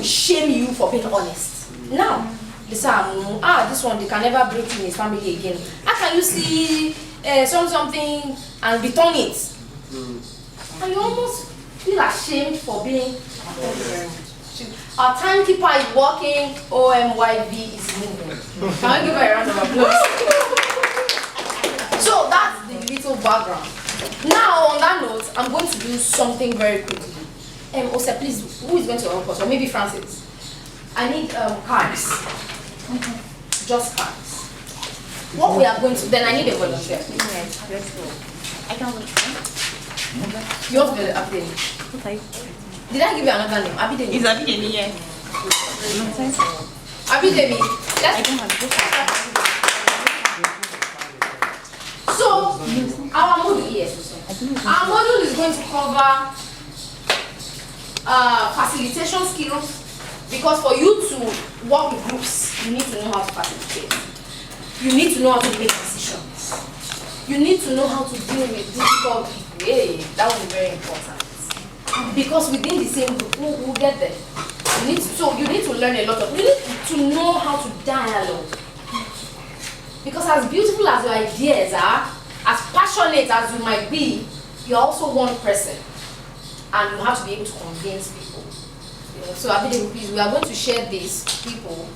will shame you for being honest. Now, they say, this one, they can never break in his family again. How can you see something and return it? And you almost feel ashamed for being. Our timekeeper is working, OMYV is moving. Can I give her a round of applause? So that's the little background. Now, on that note, I'm going to do something very quickly. Ose, please, who is going to help us? Or maybe Francis. I need cards. Just cards. What we are going to, then I need a volunteer. Yes, let's go. I can wait. You want to be Abidemi? Okay. Did I give you another name? Abidemi? Is Abidemi, yes. Abidemi. I don't have this. So, our module here. Our module is going to cover facilitation skills, because for you to work with groups, you need to know how to facilitate. You need to know how to make decisions. You need to know how to deal with difficult people. Hey, that will be very important. Because within the same group, we'll get there. You need to learn a lot of. You need to know how to dialogue. Because as beautiful as your ideas are, as passionate as you might be, you're also one person. And you have to be able to convince people. So Abidemi, please, we are going to share this to people.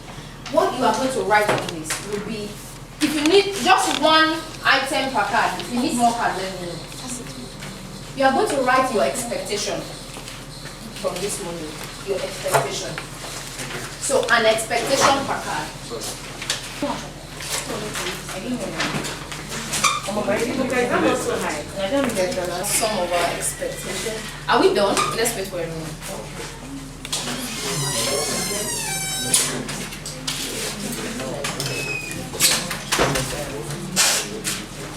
What you are going to write on this will be, if you need just one item per card, if you need more cards, let me know. You are going to write your expectation from this module. Your expectation. So an expectation per card. Some of our expectations. Are we done? Let's wait for everyone.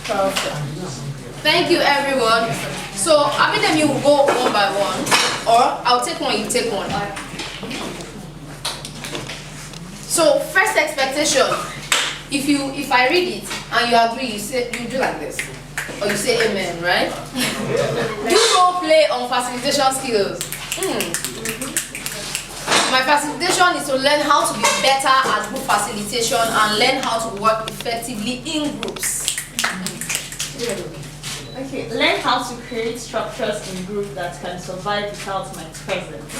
Perfect. Thank you, everyone. So, Abidemi will go one by one, or I'll take one, you take one. So, first expectation. If I read it and you agree, you do like this, or you say amen, right? Do role play on facilitation skills. My facilitation is to learn how to be better at group facilitation and learn how to work effectively in groups. Okay, learn how to create structures in groups that can survive without my presence.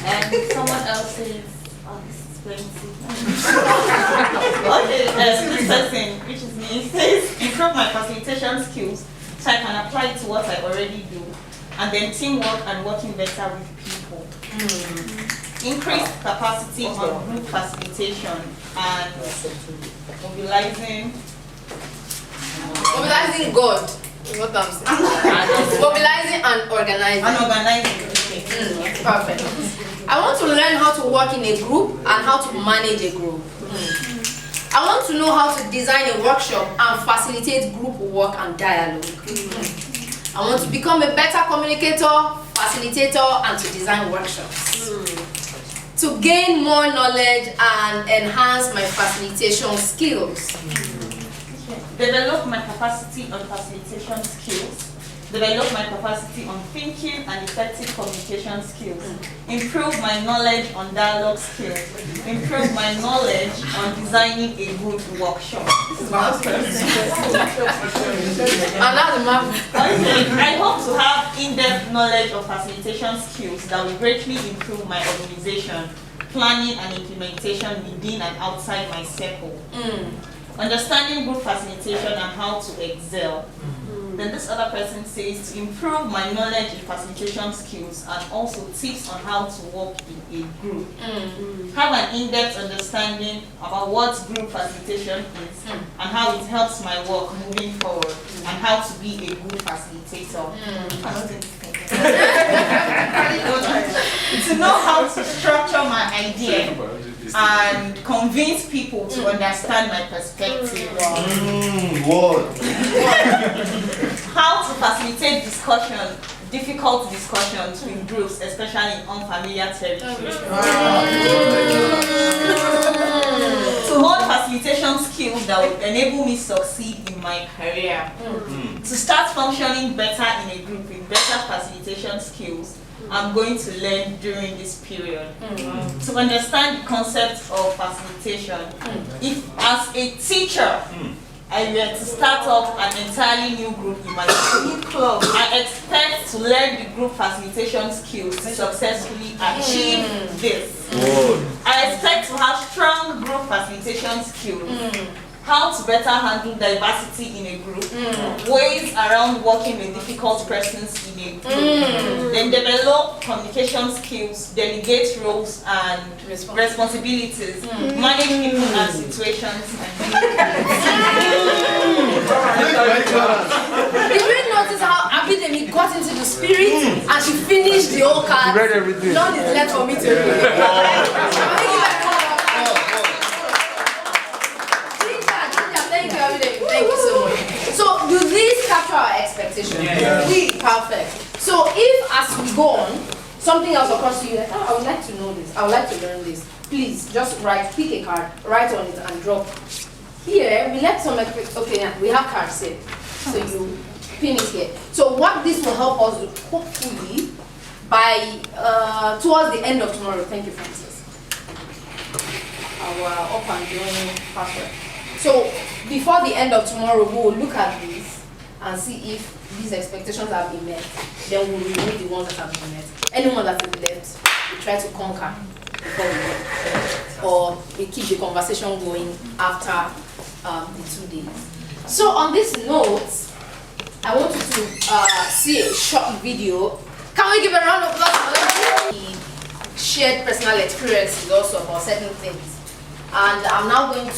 And someone else says, oh, this is plenty. Okay, this person, which is me, says, improve my facilitation skills so I can apply it to what I already do. And then teamwork and working better with people. Increase capacity on group facilitation and mobilizing God is what I'm saying. Mobilizing and organizing. Perfect. I want to learn how to work in a group and how to manage a group. I want to know how to design a workshop and facilitate group work and dialogue. I want to become a better communicator, facilitator, and to design workshops. To gain more knowledge and enhance my facilitation skills. Develop my capacity on facilitation skills. Develop my capacity on thinking and effective communication skills. Improve my knowledge on dialogue skills. Improve my knowledge on designing a good workshop. This is my question. I hope to have in-depth knowledge of facilitation skills that will greatly improve my organization, planning and implementation within and outside my circle. Understanding group facilitation and how to excel. Then this other person says to improve my knowledge in facilitation skills and also tips on how to work in a group. Have an in-depth understanding about what group facilitation is and how it helps my work moving forward and how to be a good facilitator. To know how to structure my idea and convince people to understand my perspective. How to facilitate difficult discussions in groups, especially in unfamiliar territory. To hold facilitation skills that will enable me succeed in my career. To start functioning better in a group with better facilitation skills I'm going to learn during this period. To understand the concept of facilitation, if as a teacher, I were to start up an entirely new group in my school, I expect to learn the group facilitation skills to successfully achieve this. I expect to have strong group facilitation skills, how to better handle diversity in a group, ways around working with difficult persons in a group, then develop communication skills, delegate roles and responsibilities, manage people and situations. Did you notice how Abidemi got into the spirit and she finished the whole card? Read everything. None is left for me to read. Thank you so much. So, do these capture our expectations? Perfect. So, if as we go on, something else occurs to you, like, oh, I would like to know this, I would like to learn this, please just pick a card, write on it, and drop. Here, we left some, okay, we have cards here. So, you pin it here. So, what this will help us do, hopefully, by towards the end of tomorrow. Thank you, Francis. Our up and doing password. So before the end of tomorrow, we will look at this and see if these expectations have been met. Then we will remove the ones that have been met. Anyone that is left, we try to conquer before we go. Or we keep the conversation going after the 2 days. So on this note, I want you to see a short video. Can we give a round of applause for them? He shared personal experiences also about certain things. And I'm now going to,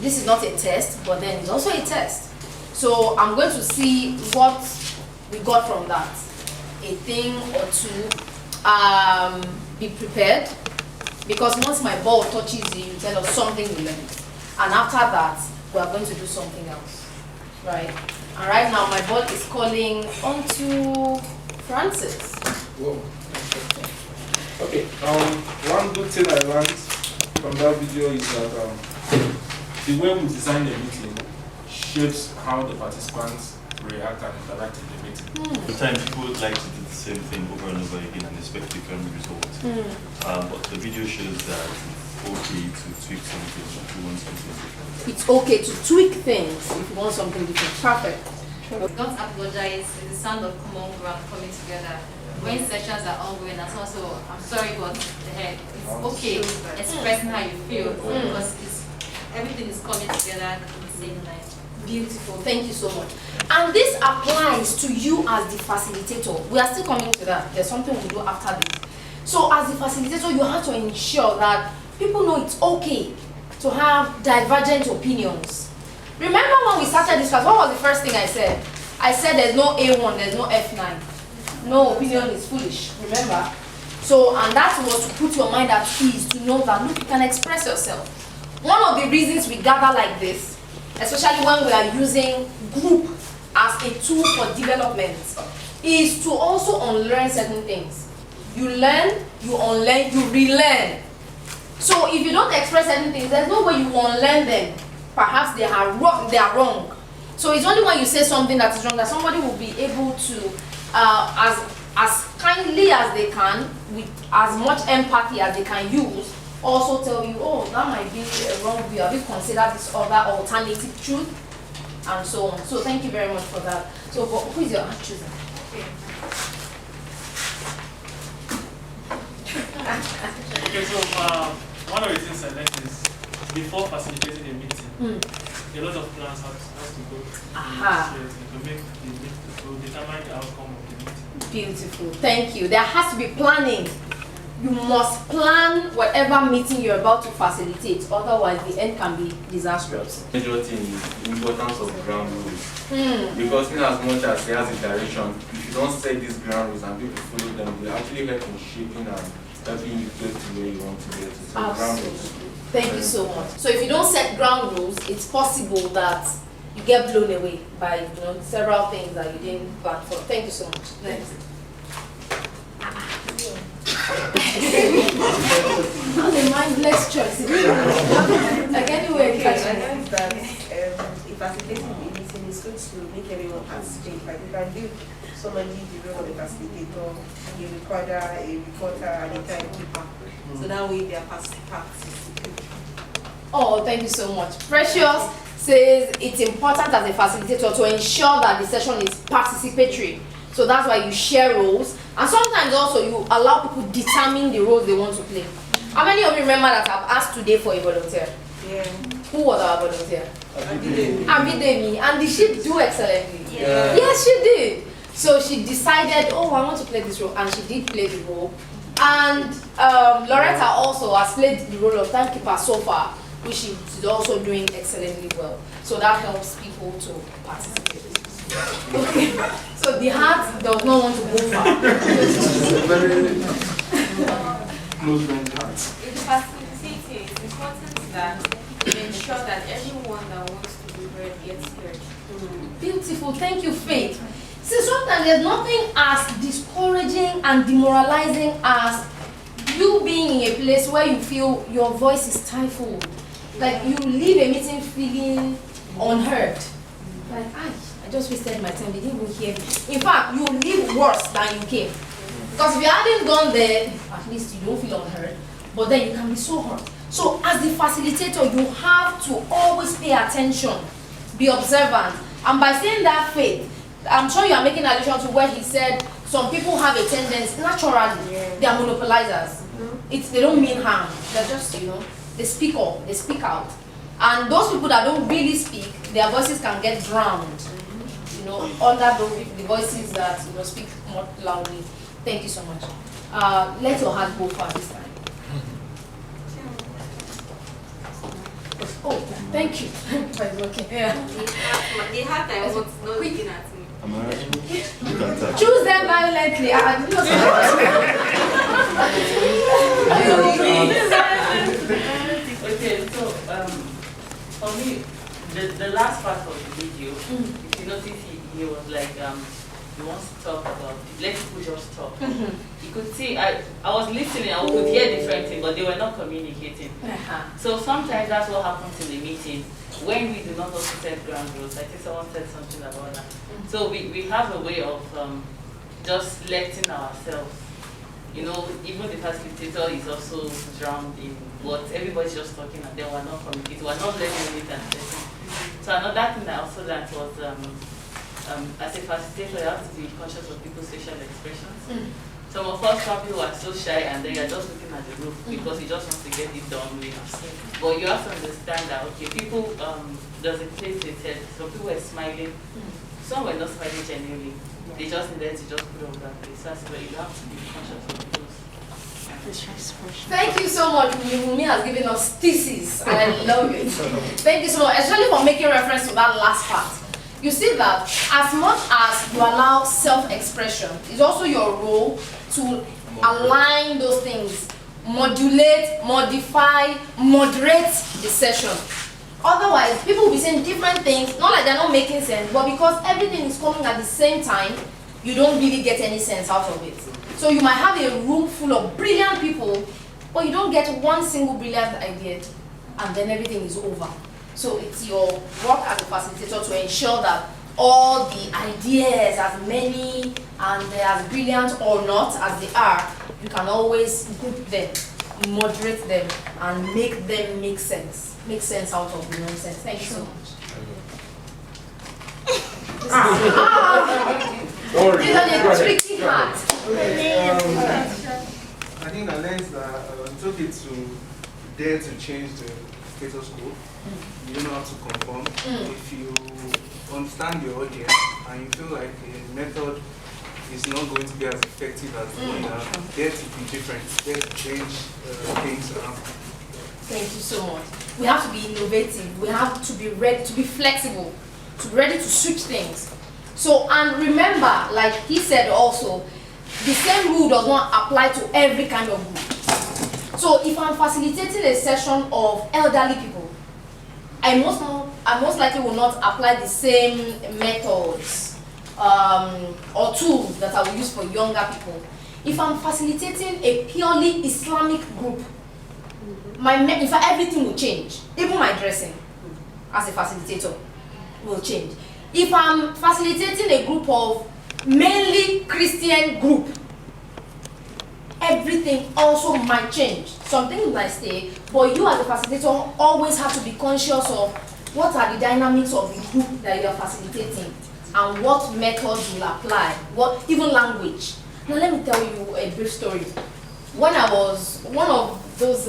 this is not a test, but then it's also a test. So I'm going to see what we got from that. A thing or two. Be prepared. Because once my ball touches you, you tell us something you learned. And after that, we are going to do something else. Right? And right now, my ball is calling onto Francis. Whoa. Okay, one good thing I learned from that video is that the way we design the meeting shapes how the participants react and interact in the meeting. Sometimes people would like to do the same thing over and over again and expect different results. But the video shows that it's okay to tweak something if you want something different. It's okay to tweak things if you want something different. Perfect. Don't apologize. It's the sound of common ground coming together. When sessions are ongoing, that's also, I'm sorry, but it's okay expressing how you feel because everything is coming together in the same line. Beautiful. Thank you so much. And this applies to you as the facilitator. We are still coming to that. There's something we do after this. So as the facilitator, you have to ensure that people know it's okay to have divergent opinions. Remember when we started this class, what was the first thing I said? I said there's no A1, there's no F9. No opinion is foolish, remember? So, and that was to put your mind at ease, to know that, look, you can express yourself. One of the reasons we gather like this, especially when we are using group as a tool for development, is to also unlearn certain things. You learn, you unlearn, you relearn. So if you don't express certain things, there's no way you unlearn them. Perhaps they are wrong. So it's only when you say something that is wrong that somebody will be able to, as kindly as they can, with as much empathy as they can use, also tell you, oh, that might be a wrong view. Have you considered this other alternative truth? And so on. So thank you very much for that. So who is your choosing? Okay, so one of the things I like is before facilitating a meeting, a lot of plans has to go to determine the outcome of the meeting. Beautiful. Thank you. There has to be planning. You must plan whatever meeting you're about to facilitate, otherwise the end can be disastrous. Major thing is the importance of ground rules. Because in as much as it has a direction, if you don't set these ground rules and people follow them, they actually help in shaping and helping you get to where you want to get to. So ground rules. Thank you so much. So if you don't set ground rules, it's possible that you get blown away by several things that you didn't plan for. Thank you so much. Next. Not a mindless choice. Like anyway, I learned that if facilitating the meeting is going to make everyone participate. Like you can do somebody the role of a facilitator, a recorder, a reporter, and a timekeeper. So that way they are participating. Oh, thank you so much. Precious says it's important as a facilitator to ensure that the session is participatory. So that's why you share roles, and sometimes also you allow people determine the roles they want to play. How many of you remember that I've asked today for a volunteer? Yeah. Who was our volunteer? Abidemi. And did she do excellently? Yeah. Yes, she did. So she decided, oh, I want to play this role, and she did play the role. And Loretta also has played the role of timekeeper so far, which she is also doing excellently well. So that helps people to participate. Okay. So the heart does not want to go far. Close range heart. With facilitating, it's important that you ensure that everyone that wants to be heard gets heard. Beautiful. Thank you, Faith. See, sometimes there's nothing as discouraging and demoralizing as you being in a place where you feel your voice is stifled. Like you leave a meeting feeling unheard. Like, I just wasted my time. They didn't even hear me. In fact, you leave worse than you came. Because if you hadn't gone there, at least you don't feel unheard. But then you can be so hurt. So as the facilitator, you have to always pay attention, be observant. And by saying that, Faith, I'm sure you are making allusion to where he said some people have a tendency, naturally, they are monopolizers. They don't mean harm. They're just, they speak up, they speak out. And those people that don't really speak, their voices can get drowned, under the voices that speak more loudly. Thank you so much. Let your heart go far this time. Oh, thank you. Okay. Yeah. The heart I was not looking at me. Choose them violently. Okay, so for me, the last part of the video, if you notice, he was like, he wants to talk about, let people just talk. You could see, I was listening, I could hear different things, but they were not communicating. So sometimes that's what happens in the meeting, when we do not also set ground rules. I think someone said something about that. So we have a way of just letting ourselves, even the facilitator is also drowned in what everybody's just talking and then we're not communicating, we're not letting it and setting. So another thing I also learned was, as a facilitator, you have to be conscious of people's facial expressions. Some of us probably are so shy and then you're just looking at the roof because you just want to get it done with. But you have to understand that, okay, people, there's a place they said, some people were smiling, some were not smiling genuinely. They just needed to just put on that face. That's where you have to be conscious of people's facial expressions. Thank you so much. Mumi has given us thesis and I love it. Thank you so much, especially for making reference to that last part. You see that as much as you allow self-expression, it's also your role to align those things, modulate, modify, moderate the session. Otherwise, people will be saying different things, not like they're not making sense, but because everything is coming at the same time, you don't really get any sense out of it. So you might have a room full of brilliant people, but you don't get one single brilliant idea, and then everything is over. So it's your work as a facilitator to ensure that all the ideas, as many and as brilliant or not as they are, you can always group them, moderate them, and make them make sense. Make sense out of the nonsense. Thank you so much. These are the tricky parts. I think I learned that it's okay to dare to change the status quo. You don't have to conform. If you understand your audience and you feel like a method is not going to be as effective as the other, dare to be different, dare to change things around. Thank you so much. We have to be innovative. We have to be ready, to be flexible, to be ready to switch things. So, and remember, like he said also, the same rule does not apply to every kind of group. So if I'm facilitating a session of elderly people, I most likely will not apply the same methods or tools that I will use for younger people. If I'm facilitating a purely Islamic group, in fact, everything will change. Even my dressing as a facilitator will change. If I'm facilitating a group of mainly Christian group, everything also might change. Some things might stay, but you as a facilitator always have to be conscious of what are the dynamics of the group that you are facilitating and what methods will apply, what even language. Now let me tell you a brief story. When I was one of those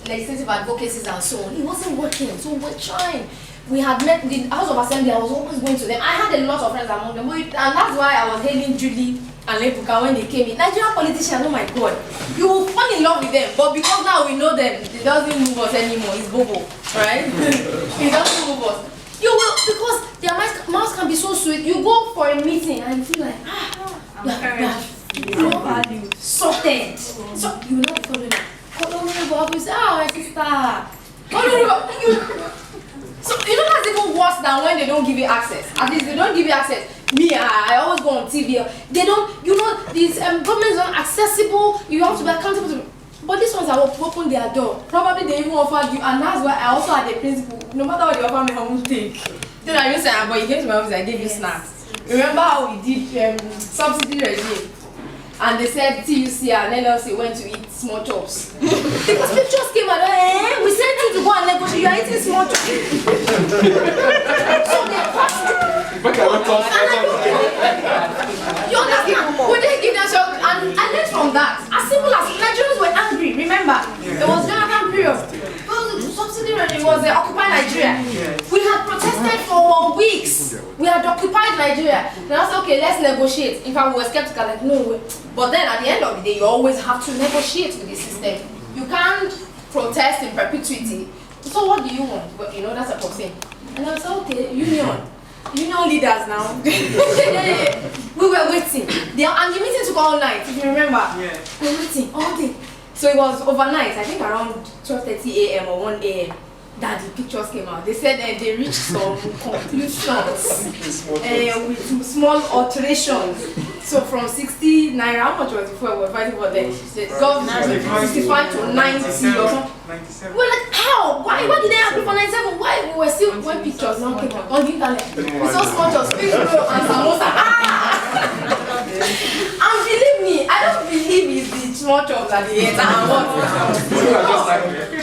legislative advocacies and so on, it wasn't working, so we're trying. We had met the House of Assembly, I was always going to them. I had a lot of friends among them, and that's why I was hailing Julie and Lebuka when they came in. Nigerian politicians, oh my God, you will fall in love with them, but because now we know them, it doesn't move us anymore, it's bobo, right? It doesn't move us. You will, because their mouths can be so sweet, you go for a meeting and you feel like, you are sorted. So you know the problem. You say, my sister. So you know that's even worse than when they don't give you access. At least they don't give you access. Me, I always go on TV. They don't, you know, these governments are accessible. You have to be accountable to. But these ones are open their door. Probably they even offered you, and that's why I also had a principle. No matter what you offer me, I won't take. Then I used to say, but you came to my office, I gave you snacks. Remember how we did subsidy regime? And they said TUC and NLC went to eat small chops. Because pictures came out, we sent you to go and negotiate, you are eating small chops. So they cost. You understand? We didn't give them shock, and I learned from that. As simple as Nigerians were angry, remember? There was Jonathan period. Subsidy regime was occupied Nigeria. We had protested for weeks. We had occupied Nigeria. Then I said, okay, let's negotiate. In fact, we were skeptical, like, no way. But then at the end of the day, you always have to negotiate with the system. You can't protest in perpetuity. So what do you want? Well, you know, that's a thing. And I said, okay, union leaders now. We were waiting. And the meeting took all night, if you remember. Yeah. We were waiting all day. So it was overnight, I think around 12:30 a.m. or 1 a.m. that the pictures came out. They said they reached some conclusions with small alterations. So from 60 naira, how much was it before we were fighting for them? They got 65 to 90 or something. We're like, how? Why did they agree for 97? Why? We were still, when pictures now came out on the internet. We saw small of Spring Roll and Samosa. And believe me, I don't believe it's the small chops at the end and what.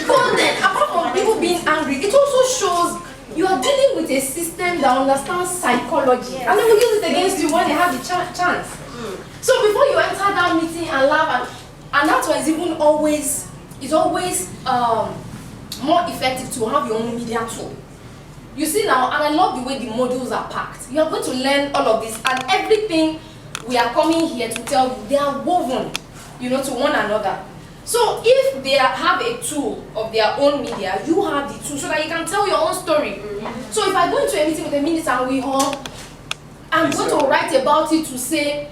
But then, apart from people being angry, it also shows you are dealing with a system that understands psychology, and they will use it against you when they have the chance. So before you enter that meeting and laugh, and that's why it's always more effective to have your own media tool. You see now, and I love the way the modules are packed. You are going to learn all of this, and everything we are coming here to tell you, they are woven, you know, to one another. So if they have a tool of their own media, you have the tool so that you can tell your own story. So if I go into a meeting with a minister and we hug, I'm going to write about it to say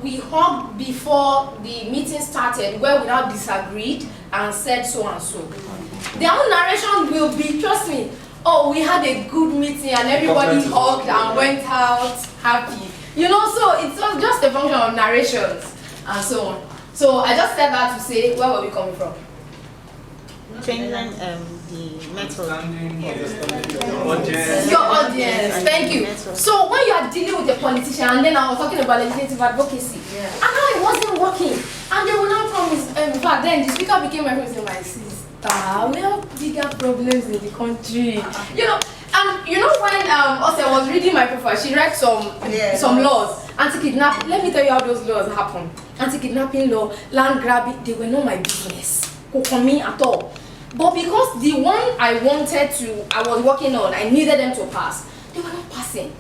we hugged before the meeting started, where we now disagreed and said so and so. Their own narration will be, trust me, oh, we had a good meeting and everybody hugged and went out happy. You know, so it's not just a function of narrations and so on. So I just said that to say, where were we coming from? Changing the method. Your audience, thank you. So when you are dealing with a politician, and then I was talking about legislative advocacy, and now it wasn't working, and they will now promise, in fact then the speaker became my friend and my sister, we have bigger problems in the country. You know, and you know when Ose was reading my profile, she read some laws. Anti-kidnapping, let me tell you how those laws happen. Anti-kidnapping law, land grabbing, they were not my business. For me at all. But because the one I was working on, I needed them to pass, they were not passing.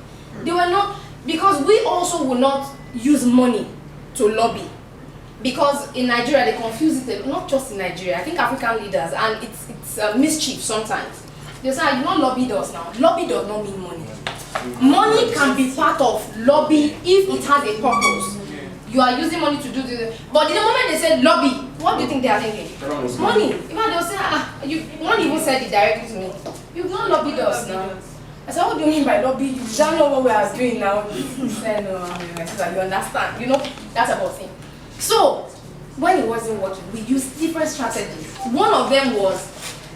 They were not, because we also will not use money to lobby. Because in Nigeria, they confuse it, not just in Nigeria, I think African leaders, and it's mischief sometimes. They say, you don't lobby us now. Lobby does not mean money. Money can be part of lobby if it has a purpose. You are using money to do this. But the moment they say lobby, what do you think they are thinking? Money. Even they'll say, one even said it directly to me. You've not lobbied us now. I said, what do you mean by lobby? You don't know what we are doing now. He said, no, you understand. You know, that's about thing. So, when it wasn't working, we used different strategies. One of them was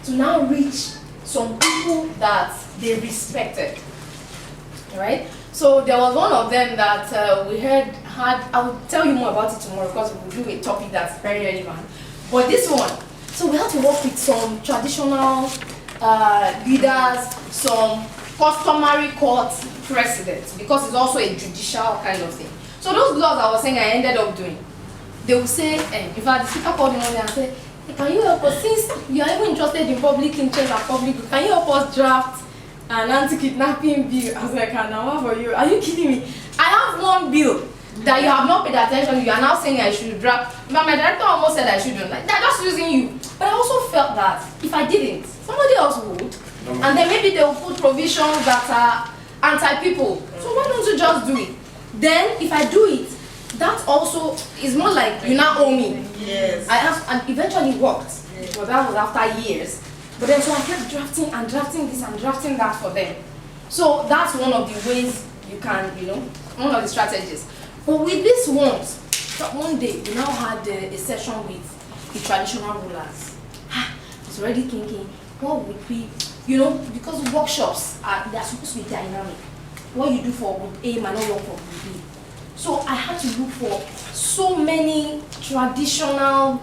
to now reach some people that they respected. Right? So there was one of them that we had. I will tell you more about it tomorrow because we will do a topic that's very relevant. But this one, so we had to work with some traditional leaders, some customary court precedents, because it's also a judicial kind of thing. So those laws I was saying I ended up doing, they will say, if I the speaker called me and say, hey, can you help us, since you are even interested in public interest and public good, can you help us draft an anti-kidnapping bill? I was like, now for you, are you kidding me? I have one bill that you have not paid attention to, you are now saying I should draft, but my director almost said I shouldn't, like, they're just using you. But I also felt that if I didn't, somebody else would, and then maybe they will put provisions that are anti-people. So why don't you just do it? Then if I do it, that also is more like you now owe me. Yes. I have, and eventually worked, but that was after years. But then so I kept drafting and drafting this and drafting that for them. So that's one of the ways you can, one of the strategies. But with these ones, one day we now had a session with the traditional rulers. I was already thinking, what would be, because workshops they're supposed to be dynamic. What you do for group A might not work for group B. So I had to look for so many traditional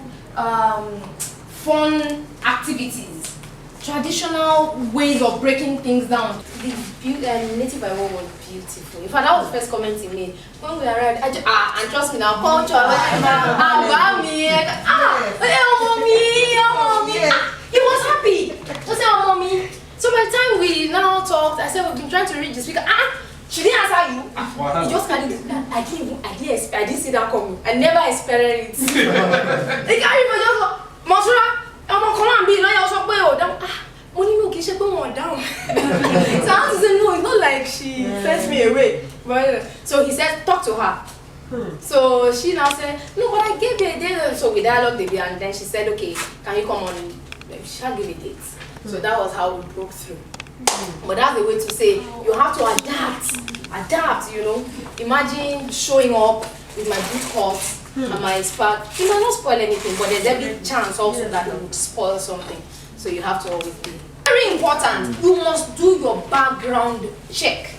fun activities, traditional ways of breaking things down. The native I want was beautiful. In fact, that was the first comment he made. When we arrived, and trust me now, culture, mommy. He was happy. I said, mommy. So by the time we now talked, I said, we've been trying to reach the speaker. She didn't answer you. He just carried it. I didn't see that coming. I never expected it. They carried me just go, Masura, I'm going to come and be like, I was like, down. So I had to say, no, it's not like she sent me away. But, so he said, talk to her. So she now said, no, but I gave you a date. So we dialogued a bit, and then she said, okay, can you come on? She had given a date. So that was how we broke through. But that's the way to say, you have to adapt, Imagine showing up with my boot cut and my spark. You might not spoil anything, but there's every chance also that it would spoil something. So you have to always be. Very important, you must do your background check.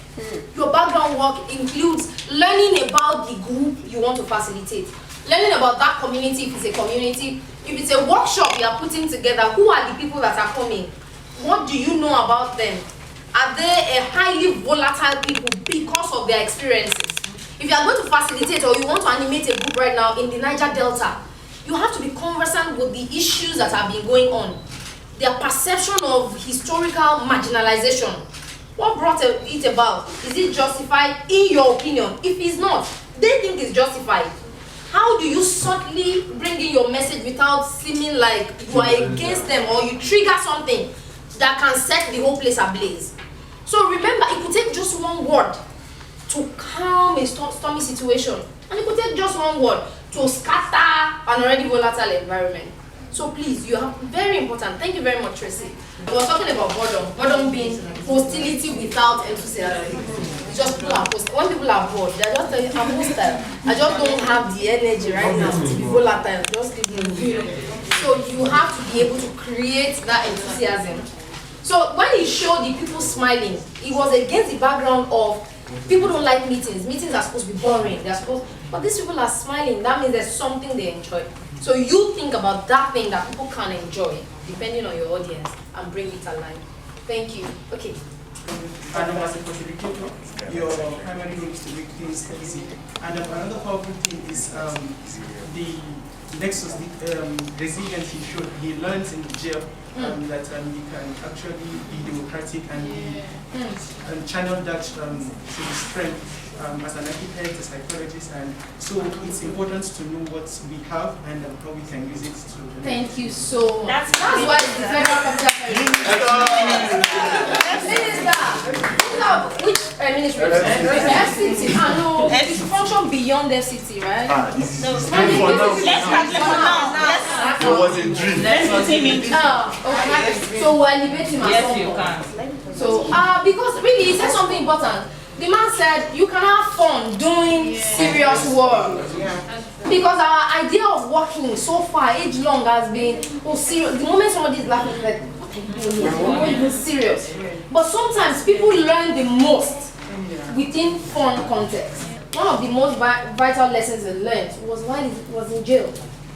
Your background work includes learning about the group you want to facilitate, learning about that community if it's a community. If it's a workshop you are putting together, who are the people that are coming? What do you know about them? Are they a highly volatile people because of their experiences? If you are going to facilitate or you want to animate a group right now in the Niger Delta, you have to be conversant with the issues that have been going on. Their perception of historical marginalization. What brought it about? Is it justified in your opinion? If it's not, they think it's justified. How do you subtly bring in your message without seeming like you are against them or you trigger something that can set the whole place ablaze? So remember, it could take just one word to calm a stormy situation, and it could take just one word to scatter an already volatile environment. So please, you have very important. Thank you very much, Tracy. We were talking about boredom. Boredom being hostility without enthusiasm. It's just people are hostile. When people are bored, they're just telling you, I'm hostile. I just don't have the energy right now to be volatile. Just leave me alone. So you have to be able to create that enthusiasm. So when he showed the people smiling, it was against the background of people don't like meetings. Meetings are supposed to be boring. But these people are smiling. That means there's something they enjoy. So you think about that thing that people can enjoy, depending on your audience, and bring it alive. Thank you. Okay. And as a facilitator, your primary goal is to make things easy. And another powerful thing is the nexus, the resilience he showed. He learns in jail that he can actually be democratic and channel that to his strength as an architect, a psychologist, and so it's important to know what we have and how we can use it to. Thank you so much. That's why it's the federal capital. Which ministry? FCT. No, it's function beyond FCT, right? This is No, for now. Let's It was a dream. Let's put him in. Okay. So we're elevating my Yes, you can. So, because really, he said something important. The man said you can have fun doing serious work. Because our idea of working so far, age long, has been serious. The moment somebody is laughing, like, what are you doing here? You're not even serious. But sometimes people learn the most within fun context. One of the most vital lessons he learned was while he was in jail,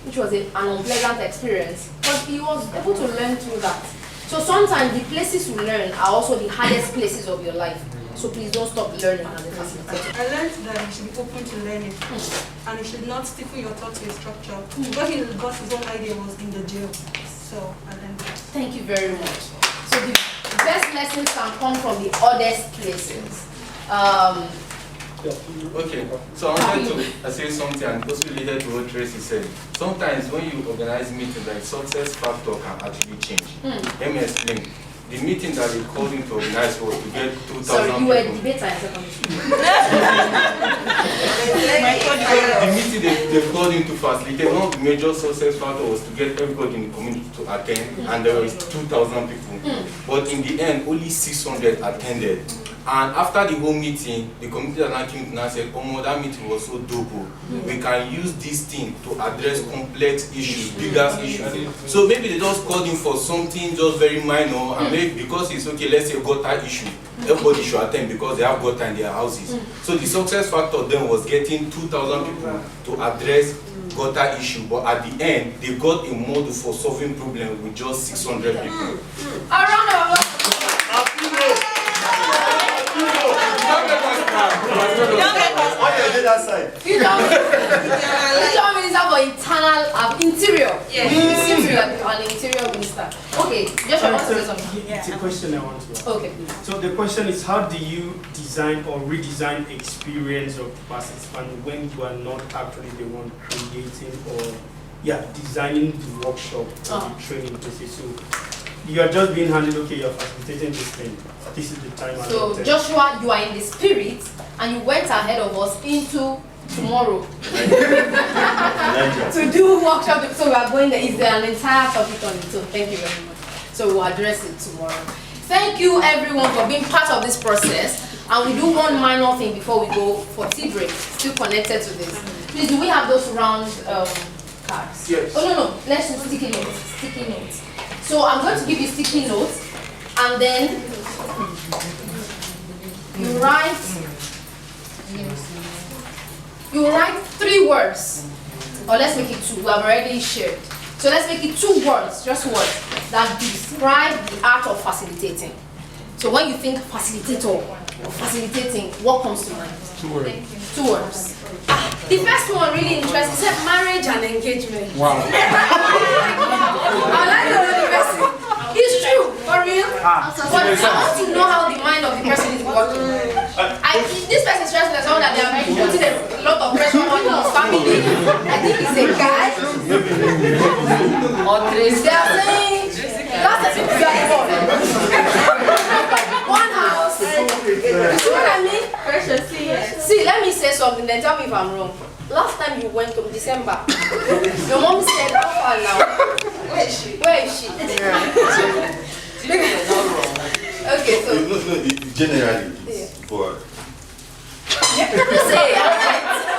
which was an unpleasant experience, but he was able to learn through that. So sometimes the places you learn are also the hardest places of your life. So please don't stop learning as a facilitator. I learned that you should be open to learning and you should not stiffen your thought to a structure. Because he got his own idea was in the jail. So I learned that. Thank you very much. So the best lessons can come from the oddest places. Okay, so I wanted to say something and also related to what Tracy said. Sometimes when you organize meetings, like success factor can actually change. Let me explain. The meeting that they called in to organize was to get 2,000 people. Sorry, you were debater in secondary school. The meeting they called in to facilitate, one of the major success factors was to get everybody in the community to attend, and there was 2,000 people. But in the end, only 600 attended. And after the whole meeting, the community that came to and said, "Oh, that meeting was so dope. We can use this thing to address complex issues, bigger issues." So maybe they just called in for something just very minor, and maybe because it's okay, let's say gutter issue, everybody should attend because they have gutter in their houses. So the success factor then was getting 2,000 people to address gutter issue, but at the end, they got a model for solving problems with just 600 people. A round of applause. Future minister for internal interior. It seems like an interior minister. Okay, just want to say something. It's a question I want to ask. Okay. So the question is, how do you design or redesign experience of participants when you are not actually the one creating or designing the workshop or the training process? So you are just being handed, okay, you're facilitating this thing. This is the time. So Joshua, you are in the spirit and you went ahead of us into tomorrow to do workshop. So we are going there. Is there an entire topic on it? So thank you very much. So we'll address it tomorrow. Thank you everyone for being part of this process. And we do one minor thing before we go for tea break, still connected to this. Please, do we have those round cards? Yes. Oh no, let's do sticky notes. Sticky notes. So I'm going to give you sticky notes, and then you write 3 words, or let's make it 2. We have already shared. So let's make it 2 words, just words that describe the art of facilitating. So when you think facilitator or facilitating, what comes to mind? 2 words. 2 words. The first one really interesting. It said marriage and engagement. Wow. I like the person. It's true, for real. But I want to know how the mind of the person is working. This person is stressing someone that they are putting a lot of pressure on his family. I think he's a guy. They are saying, that's the people you are involved. One house. You see what I mean? See, let me say something, then tell me if I'm wrong. Last time you went to December, your mom said, how far now? Where is she? Okay, so. No, generally, it's for.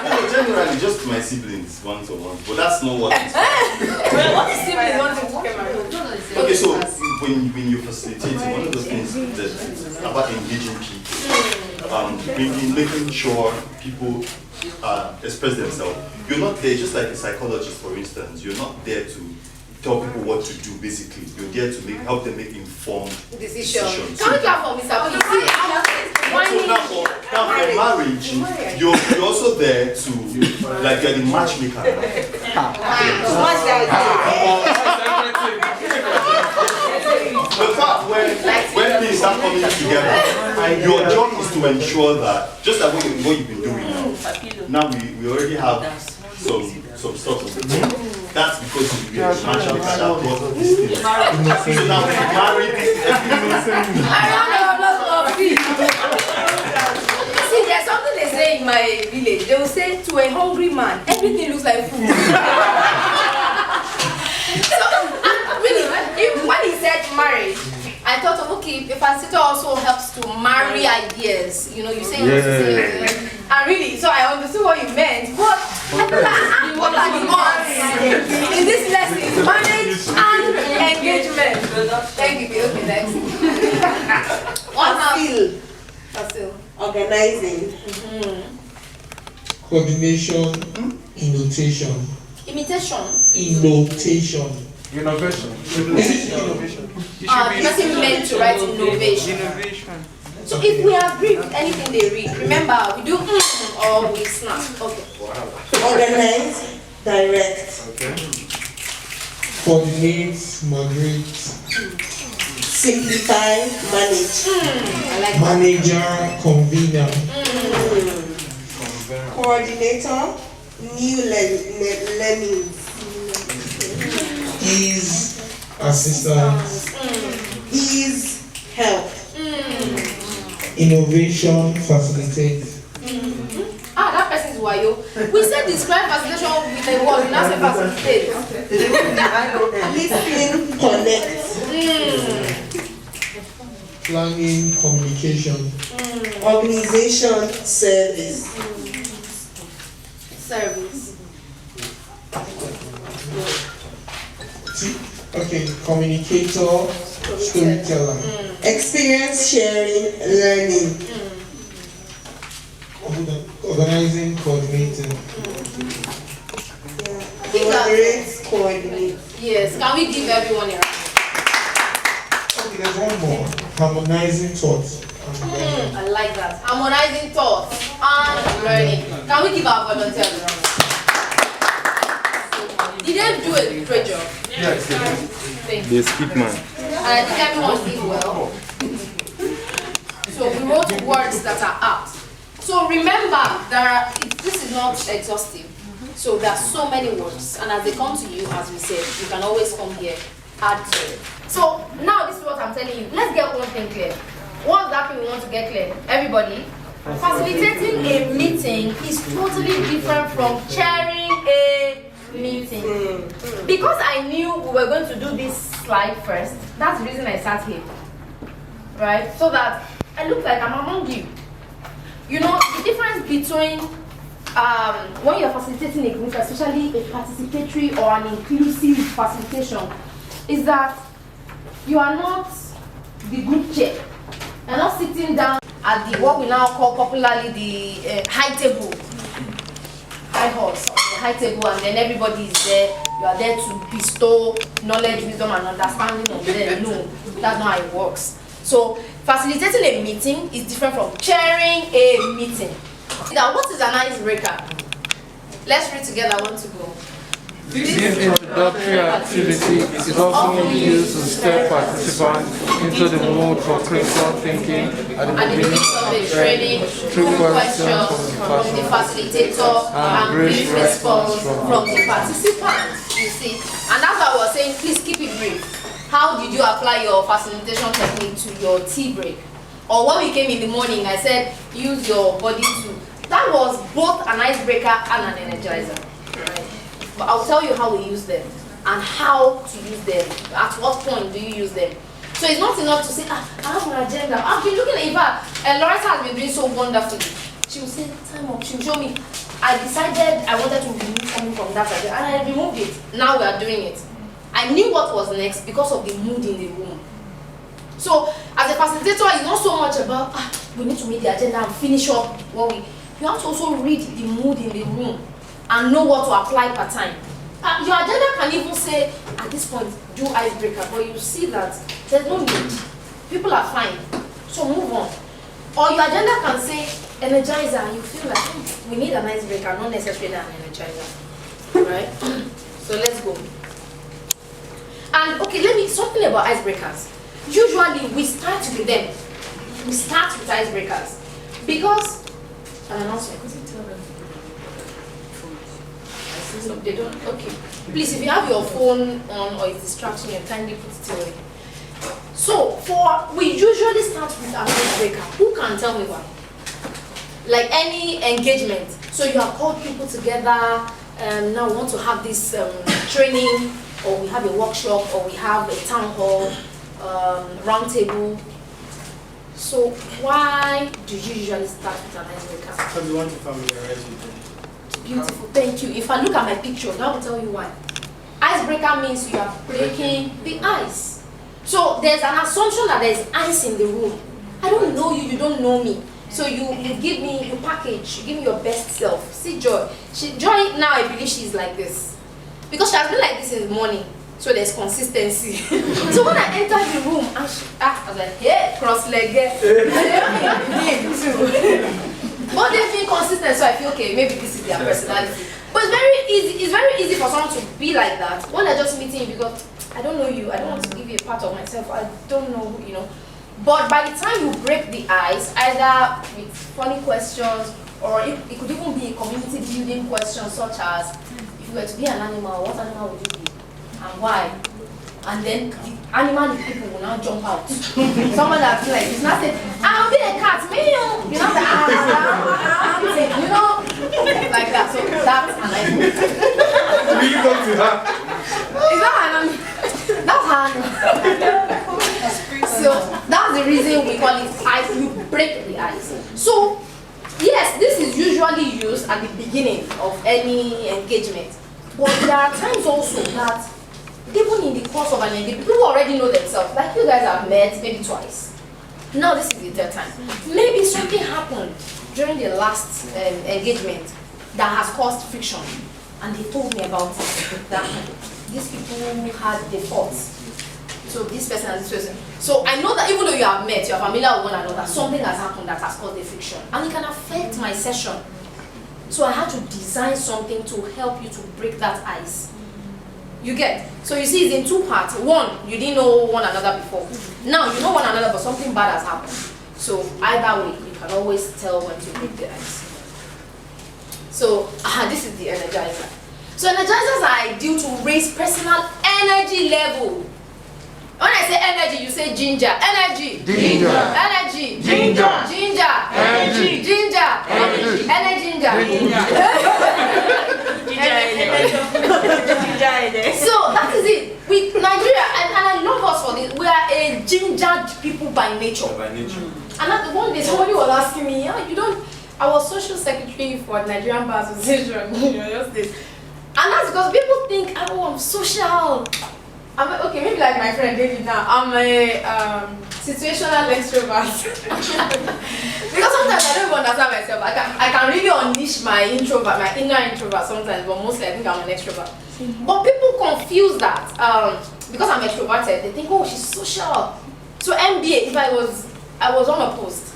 No, generally, just my siblings, one to one. But that's not what it's Well, what is siblings want to book Okay, so when you're facilitating, one of the things that's about engaging people, making sure people express themselves. You're not there, just like a psychologist, for instance, you're not there to tell people what to do, basically. You're there to help them make informed decisions. Can we clap for Mr. P? So now for marriage, you're also there to, like, you're the matchmaker. The part when things start coming together, your job is to ensure that, just like what you've been doing now we already have some stuff on the table. That's because you're a matchmaker that brought this thing. So now we marry this. See, there's something they say in my village. They will say, to a hungry man, everything looks like food. So, really, when he said marriage, I thought of, okay, the facilitator also helps to marry ideas. You know, you say, and really, so I understood what you meant. But what are the odds in this lesson? Marriage and engagement. Thank you. Okay, next. Facile. Organizing. Coordination, innotation. Imitation. Innotation. Innovation. Innovation. The person meant to write innovation. Innovation. So if we agree with anything they read, remember we do or we snap. Okay. Organize, direct. Okay. Coordinate, moderate. Simplify, manage. I like Manager, convener. Coordinator, new learning. Ease, assistance. Ease, help. Innovation, facilitate. that person is wayo. We said describe facilitation with a word, we now say facilitate. Listen, connect. Planning, communication. Organization, service. Service. Okay, communicator, storyteller. Experience sharing, learning. Organizing, coordinating. Collaborate, coordinate. Yes, can we give everyone a round? Okay, there's one more. Harmonizing thoughts. I like that. Harmonizing thoughts and learning. Can we give our volunteers a round? Did they do a great job? Yes. Thank They you. skip man. And I think everyone did well. So we wrote words that are apt. So remember, this is not exhaustive. So there are so many words, and as they come to you, as we said, you can always come here, add to it. So now this is what I'm telling you. Let's get one thing clear. What's that thing we want to get clear? Everybody, facilitating a meeting is totally different from chairing a meeting. Because I knew we were going to do this slide first, that's the reason I sat here. Right? So that I look like I'm among you. You know, the difference between when you're facilitating a group, especially a participatory or an inclusive facilitation, is that you are not the group chair. You're not sitting down at the what we now call popularly the high table, high horse, or the high table, and then everybody is there. You are there to bestow knowledge, wisdom, and understanding on them. No, that's not how it works. So facilitating a meeting is different from chairing a meeting. Now, what is an icebreaker? Let's read together. 1 to go. This introductory activity is often used to step participants into the mood for critical thinking at the beginning of the training through questions from the facilitator and brief response from the participants. You see, and that's why I was saying, please keep it brief. How did you apply your facilitation technique to your tea break? Or when we came in the morning, I said, use your body to. That was both an icebreaker and an energizer. Right? But I'll tell you how we use them and how to use them. At what point do you use them? So it's not enough to say, I have an agenda. I've been looking at it, and Loretta has been doing so wonderfully. She will say, time up. She will show me. I decided I wanted to remove something from that agenda, and I removed it. Now we are doing it. I knew what was next because of the mood in the room. So as a facilitator, it's not so much about we need to meet the agenda and finish up what we. You have to also read the mood in the room and know what to apply per time. Your agenda can even say at this point do icebreaker, but you see that there's no need. People are fine, so move on. Or your agenda can say energizer, and you feel like we need an icebreaker, not necessarily an energizer, right? So let's go. And okay, let me something about icebreakers. Usually we start with them. We start with icebreakers because an announcement. No, they don't. Okay. Please, if you have your phone on or it's distracting you, kindly put it away. So we usually start with an icebreaker. Who can tell me why? Like any engagement. So you have called people together. Now we want to have this training, or we have a workshop, or we have a town hall, round table. So why do you usually start with an icebreaker? Because we want to familiarize with them. Beautiful, thank you. If I look at my picture, that will tell you why. Icebreaker means you are breaking the ice. So there's an assumption that there's ice in the room. I don't know you, you don't know me. So you give me, you package, you give me your best self. See Joy. Joy now, I believe she's like this. Because she has been like this in the morning. So there's consistency. So when I entered the room, and I was like, yeah, cross-legged. But they've been consistent, so I feel, okay, maybe this is their personality. But it's very easy for someone to be like that when they're just meeting you because I don't know you, I don't want to give you a part of myself, I don't know, you know. But by the time you break the ice, either with funny questions or it could even be a community building question such as, if you were to be an animal, what animal would you be and why? And then the animal people will now jump out. Someone that's like, it's not saying, I'll be a cat, me, you know, you know, like that. So that's an animal. You go to her. Is that an animal? That's an So that's the reason we call it ice. You break the ice. So yes, this is usually used at the beginning of any engagement. But there are times also that even in the course of an engagement, people already know themselves. Like you guys have met maybe twice. Now this is the third time. Maybe something happened during the last engagement that has caused friction. And they told me about it. That these people had the thoughts. So this person and this person. So I know that even though you have met, you are familiar with one another, something has happened that has caused the friction. And it can affect my session. So I had to design something to help you to break that ice. You get? So you see it's in two parts. One, you didn't know one another before. Now you know one another, but something bad has happened. So either way, you can always tell when to break the ice. So this is the energizer. So energizers are ideal to raise personal energy level. When I say energy, you say ginger. Energy. Ginger. Energy. Ginger. Ginger. Energy. Ginger. Energy. Energy. Ginger. So that is it. We Nigeria, and I love us for this. We are a gingered people by nature. And that one day somebody was asking me, you don't. I was social secretary for Nigerian Bar Association. Just this. And that's because people think, I'm social. Okay, maybe like my friend David now. I'm a situational extrovert. Because sometimes I don't even understand myself. I can really unleash my introvert, my inner introvert sometimes, but mostly I think I'm an extrovert. But people confuse that. Because I'm extroverted, they think, oh, she's social. So MBA, if I was on a post.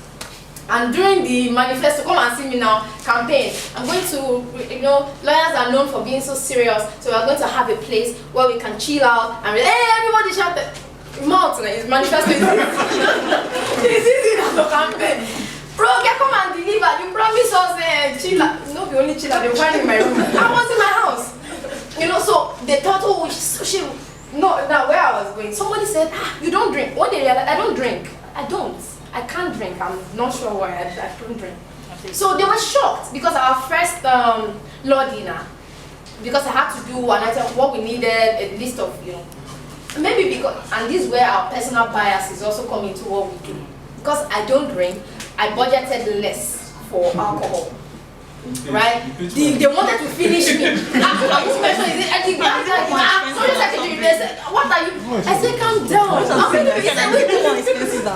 And during the manifesto, come and see me now, campaign, I'm going to, lawyers are known for being so serious, so we're going to have a place where we can chill out and hey, everybody shout the mouth, his manifesto is easy as a campaign. Bro, come and deliver, you promise us chill out. No, we only chill out, they were in my room. I was in my house. So they thought, oh, she's social. No, now where I was going, somebody said, you don't drink. One day I realized, I don't drink. I can't drink. I'm not sure why I couldn't drink. So they were shocked because our first law dinner, because I had to do an item, what we needed, a list of, maybe because, and this is where our personal bias is also coming to what we do. Because I don't drink, I budgeted less for alcohol. Right? They wanted to finish me. This person is it? What are you? I said, calm down.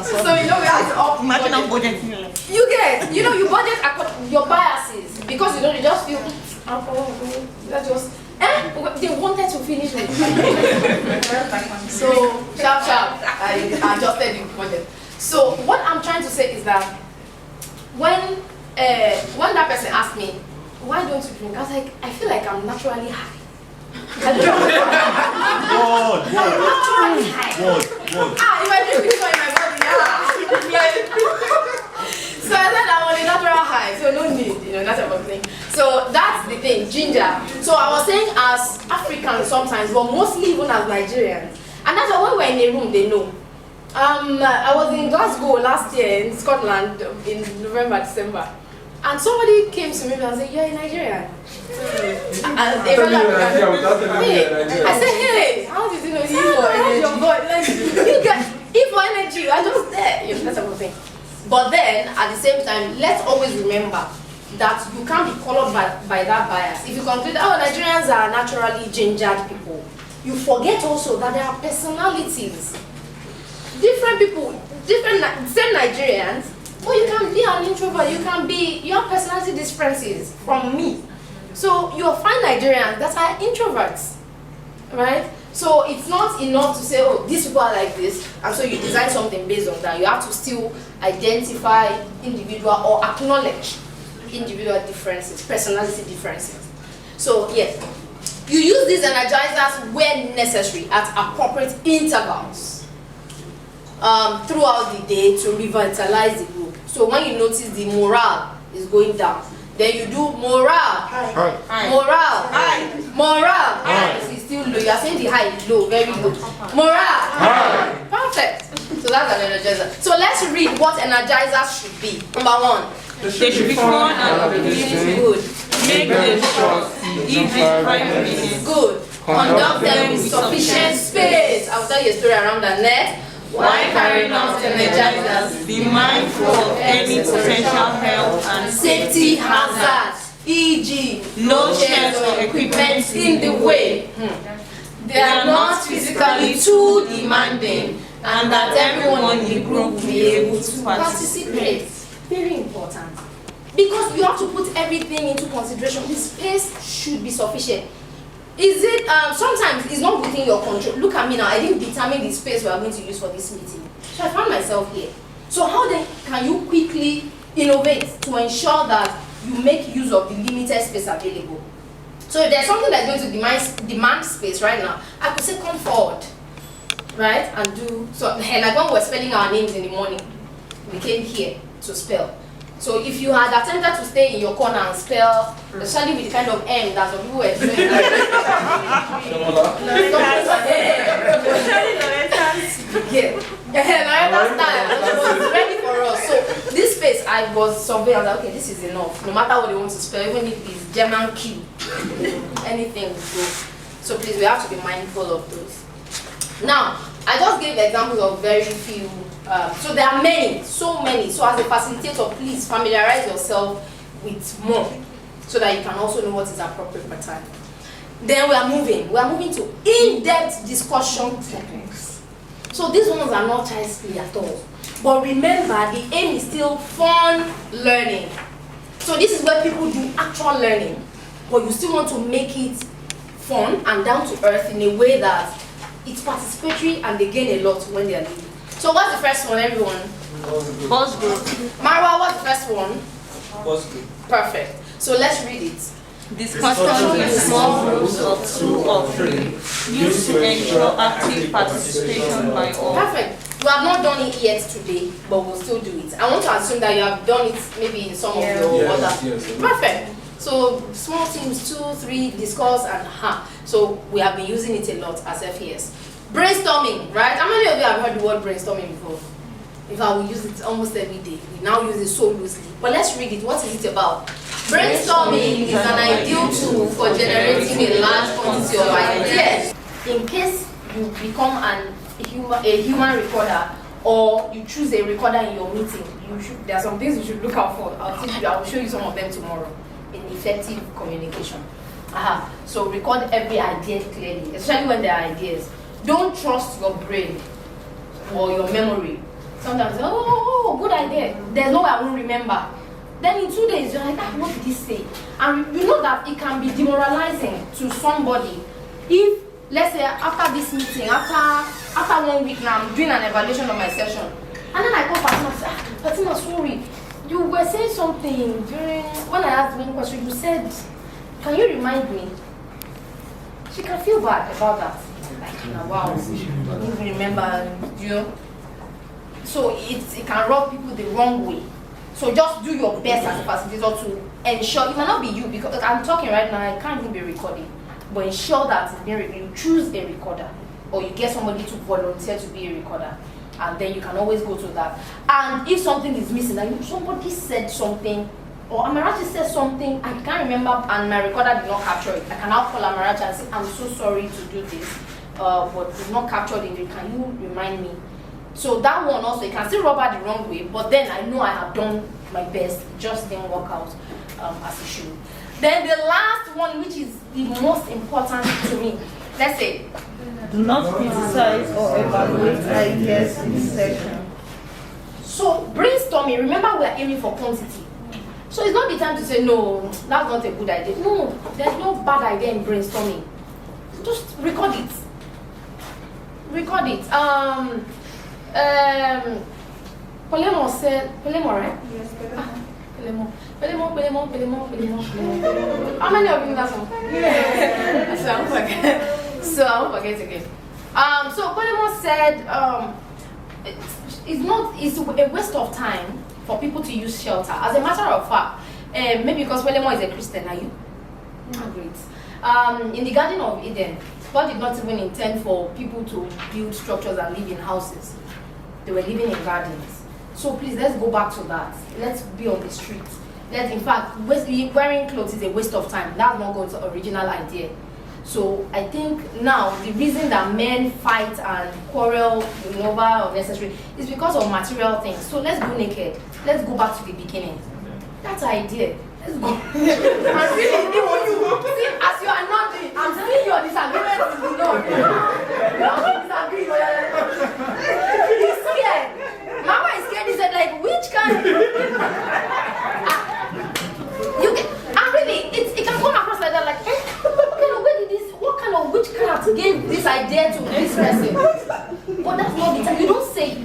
So we have to up. Imagine I'm budgeting. You get, you budget your biases because you just feel alcohol. They wanted to finish me. So sharp, I adjusted the budget. So what I'm trying to say is that when that person asked me, why don't you drink? I was like, I feel like I'm naturally high. I don't know. If I drink this one in my body, So I said I'm on a natural high, so no need, that type of thing. So that's the thing, ginger. So I was saying as Africans sometimes, but mostly even as Nigerians. And that's why when we're in a room, they know. I was in Glasgow last year in Scotland in November, December. And somebody came to me and said, you're a Nigerian. And they were like, I said, hey, how did you know you for energy? Like, you get for energy, I just there, that type of thing. But then, at the same time, let's always remember that you can't be colored by that bias. If you conclude, Nigerians are naturally gingered people, you forget also that there are personalities. Different people, same Nigerians, But you can be an introvert, you have personality differences from me. So you'll find Nigerians that are introverts, right? So it's not enough to say, oh, these people are like this, and so you design something based on that. You have to still identify individual or acknowledge individual differences, personality differences. So yes, you use these energizers when necessary at appropriate intervals throughout the day to revitalize the group. So when you notice the morale is going down, then you do morale, morale. It's still low. You are saying the high is low, very low. Morale, perfect. So that's an energizer. So let's read what energizers should be. Number one, they should be fun and uplifting. Good. Make them short, easy, 5 minutes. Good. Conduct them with sufficient space. I'll tell you a story around the neck. While carrying out energizers, be mindful of any potential health and safety hazards, e.g., no chairs or equipment in the way. They are not physically too demanding, and that everyone in the group will be able to participate. Very important. Because you have to put everything into consideration. The space should be sufficient. Is it, sometimes it's not within your control. Look at me now, I didn't determine the space we are going to use for this meeting. So I found myself here. So how then can you quickly innovate to ensure that you make use of the limited space available? So if there's something that's going to demand space right now, I could say come forward, right? And do, so like when we were spelling our names in the morning, we came here to spell. So if you had attempted to stay in your corner and spell, especially with the kind of M that some people were doing, was ready for us. So this space, I was surveying, I was like, okay, this is enough. No matter what they want to spell, even if it's German Q, anything will go. So please, we have to be mindful of those. Now, I just gave examples of very few. So there are many, so many. So as a facilitator, please familiarize yourself with more so that you can also know what is appropriate per time. Then we are moving to in-depth discussion techniques. So these ones are not child's play at all. But remember, the aim is still fun learning. So this is where people do actual learning, but you still want to make it fun and down to earth in a way that it's participatory and they gain a lot when they are leading. So what's the first one, everyone? Boss group. Marwa, what's the first one? Boss group. Perfect. So let's read it. Discussion in small groups of 2 or 3, used to ensure active participation by all. Perfect. You have not done it yet today, but we'll still do it. I want to assume that you have done it maybe in some of your other. Yes. Perfect. So small teams, 2, 3, discuss and So we have been using it a lot as FES. Brainstorming, right? How many of you have heard the word brainstorming before? In fact, we use it almost every day. We now use it so loosely. But let's read it. What is it about? Brainstorming is an ideal tool for generating a large quantity of ideas. In case you become a human recorder, or you choose a recorder in your meeting, there are some things you should look out for. I will show you some of them tomorrow in effective communication. So record every idea clearly, especially when there are ideas. Don't trust your brain or your memory. Sometimes, good idea. There's no way I won't remember. Then in 2 days, you're like, what did he say? And you know that it can be demoralizing to somebody if, let's say, after this meeting, after 1 week now, I'm doing an evaluation of my session. And then I call Fatima and say, Fatima, sorry, you were saying something during, when I asked one question, you said, can you remind me? She can feel bad about that. Like, wow, I don't even remember, So it can rub people the wrong way. So just do your best as a facilitator to ensure, it might not be you, because I'm talking right now, I can't even be recording, but ensure that it's being recorded. You choose a recorder, or you get somebody to volunteer to be a recorder, and then you can always go to that. And if something is missing, like somebody said something, or Amarachi said something, I can't remember, and my recorder did not capture it, I can now call Amarachi and say, I'm so sorry to do this, but it's not captured in it, can you remind me? So that one also, it can still rub her the wrong way, but then I know I have done my best, just didn't work out as it should. Then the last one, which is the most important to me, let's say, do not criticize or evaluate ideas in session. So brainstorming, remember we are aiming for quantity. So it's not the time to say, no, that's not a good idea. No, there's no bad idea in brainstorming. Just record it. Record it. Polemo said, Polemo, right? Yes, Polemo. How many of you know that song? Yeah. So I won't forget again. So Polemo said, it's a waste of time for people to use shelter. As a matter of fact, maybe because Polemo is a Christian, are you? Great. In the Garden of Eden, God did not even intend for people to build structures and live in houses. They were living in gardens. So please, let's go back to that. Let's be on the streets. In fact, wearing clothes is a waste of time. That's not God's original idea. So I think now the reason that men fight and quarrel over unnecessary is because of material things. So let's go naked. Let's go back to the beginning. That's the idea. Let's go. And really, see, as you are nodding, I'm seeing your disagreement with the Lord. You don't disagree. He's scared. Mama is scared. He said, like, which kind of... and really, it can come across like that, like, what kind of witchcraft gave this idea to this person? But that's not the time. You don't say it.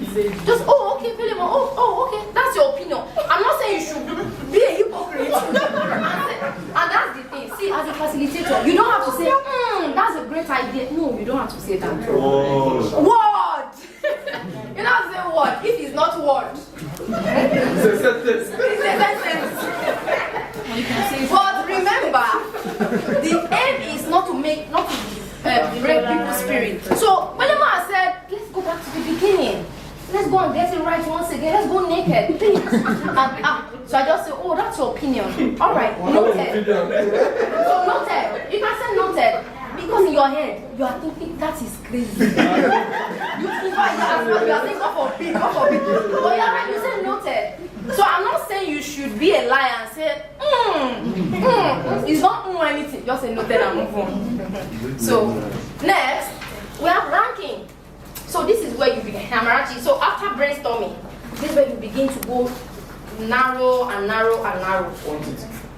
Just, oh, okay, Philemon, oh, okay, that's your opinion. I'm not saying you should be a hypocrite. And that's the thing. See, as a facilitator, you don't have to say, that's a great idea. No, you don't have to say that. Oh. Word! You don't have to say word if it's not word. It's a sentence. But remember, the aim is not to break people's spirit. So Belema said, let's go back to the beginning. Let's go and get it right once again. Let's go naked, please. So I just say, oh, that's your opinion. All right, noted. So noted. You can say noted. Because in your head, you are thinking that is crazy. You are thinking, God forbid. But you're right, you say noted. So I'm not saying you should be a liar and say, it's not anything. Just say noted and move on. So next, we have ranking. So this is where you begin. So after brainstorming, this is where you begin to go narrow and narrow and narrow.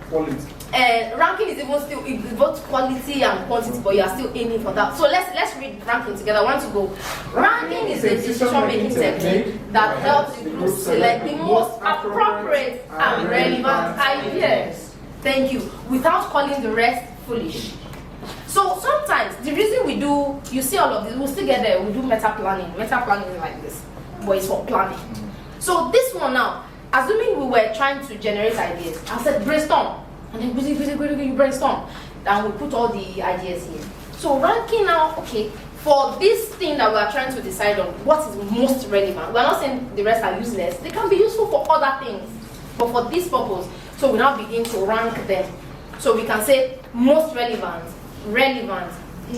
Quality. Ranking is even still both quality and quantity, but you are still aiming for that. So let's read ranking together. I want to go. Ranking is a decision-making technique that helps the group select the most appropriate and relevant ideas. Thank you. Without calling the rest foolish. So sometimes the reason we do, you see all of this, we'll still get there. We do meta planning. Meta planning is like this, but it's for planning. So this one now, assuming we were trying to generate ideas, I said brainstorm. And then you brainstorm. And we put all the ideas here. So ranking now, okay, for this thing that we are trying to decide on, what is most relevant? We're not saying the rest are useless. They can be useful for other things. But for this purpose, so we now begin to rank them. So we can say most relevant, relevant,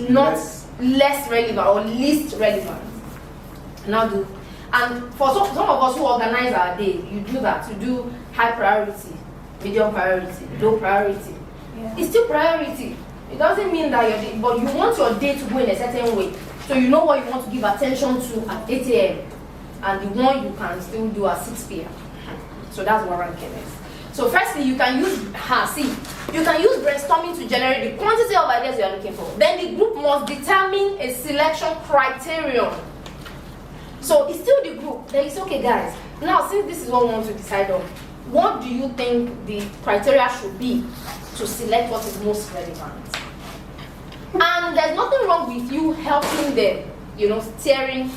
not less relevant or least relevant. Now do. And for some of us who organize our day, you do that. You do high priority, medium priority, low priority. Yeah. It's still priority. It doesn't mean that your day, but you want your day to go in a certain way. So you know what you want to give attention to at 8 a.m. and the one you can still do at 6 p.m. So that's what ranking is. So firstly, you can use brainstorming to generate the quantity of ideas you are looking for. Then the group must determine a selection criterion. So it's still the group. Then it's okay, guys. Now, since this is what we want to decide on, what do you think the criteria should be to select what is most relevant? And there's nothing wrong with you helping them, steering.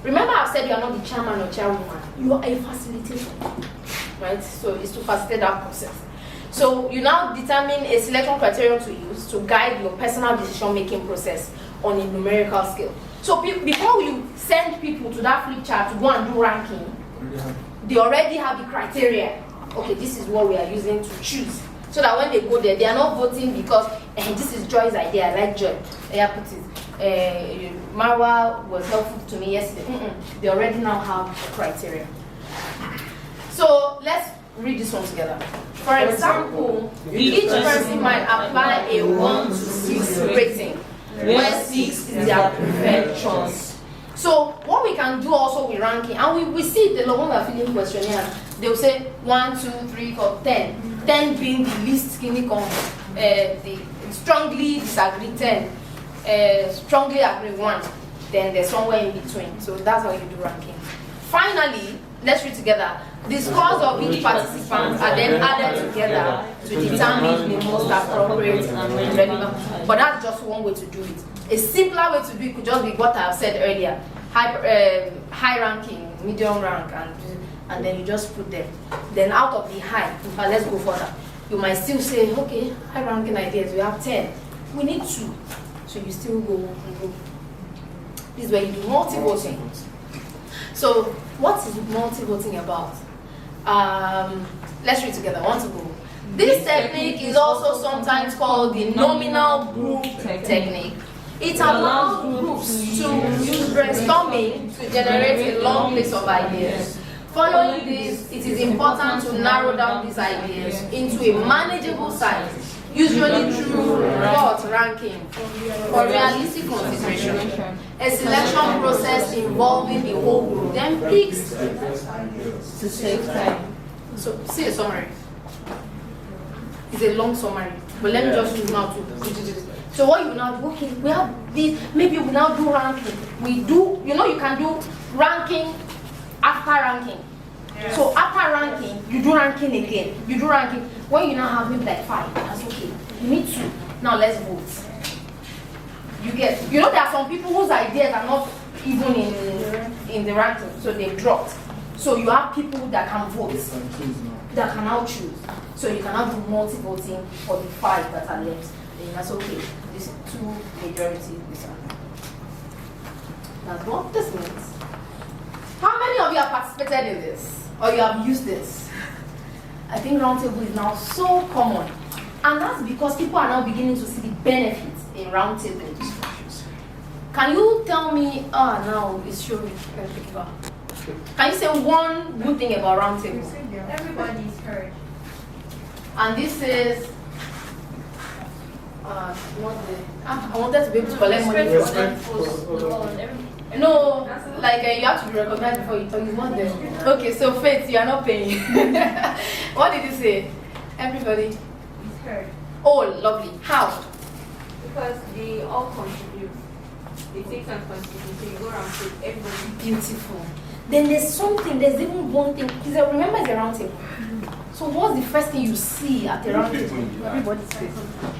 Remember, I've said you are not the chairman or chairwoman. You are a facilitator, right? So it's to facilitate that process. So you now determine a selection criterion to use to guide your personal decision-making process on a numerical scale. So before you send people to that flip chart to go and do ranking, they already have the criteria. Okay, this is what we are using to choose. So that when they go there, they are not voting because this is Joy's idea. I like Joy. Put it. Marwa was helpful to me yesterday. They already now have the criteria. So let's read this one together. For example, each person might apply a 1 to 6 rating, where 6 is their preferred choice. So what we can can do also with ranking, and we see it a lot when we are filling questionnaires. They will say 1, 2, 3, 4, 10. 10 being the least skinny the strongly disagree 10, strongly agree 1. Then there's somewhere in between. So that's how you do ranking. Finally, let's read together. The scores of each participant are then added together to determine the most appropriate and relevant. But that's just one way to do it. A simpler way to do it could just be what I've said earlier: high ranking, medium rank, and then you just put them. Then out of the high, let's go further. You might still say, okay, high ranking ideas, we have 10. We need 2. So you still go and go. This is where you do multi-voting. So what is multi-voting about? Let's read together. 1 to go. This technique is also sometimes called the nominal group technique. It allows groups to use brainstorming to generate a long list of ideas. Following this, it is important to narrow down these ideas into a manageable size, usually through ranking or realistic consideration. A selection process involving the whole group then picks to save time. So, see a summary. It's a long summary, but let me just use now to. So what you now do, okay, we have this, maybe we now do ranking. We do, you can do ranking after ranking. Yes. So after ranking, you do ranking again. You do ranking. When you now have maybe like 5, that's okay. You need 2. Now let's vote. There are some people whose ideas are not even in the ranking, so they've dropped. So you have people that can vote, that can now choose. So you can now do multi-voting for the 5 that are left. Then that's okay. This is 2 majority. That's what this means. How many of you have participated in this? Or you have used this? I think roundtable is now so common. And that's because people are now beginning to see the benefits in roundtable discussions. Can you tell me, now it's showing. Can you say one good thing about roundtable? Everybody is heard. And this is, I wanted to be able to collect money from them. No, like you have to be recognized before you talk. It's not there. Okay, so Faith, you are not paying. What did you say? Everybody is heard. Oh, lovely. How? Because they all contribute. They take some contribution. So you go around to everybody. Beautiful. Then there's even one thing. Remember, it's a round table. So what's the first thing you see at the round table? Everybody's face.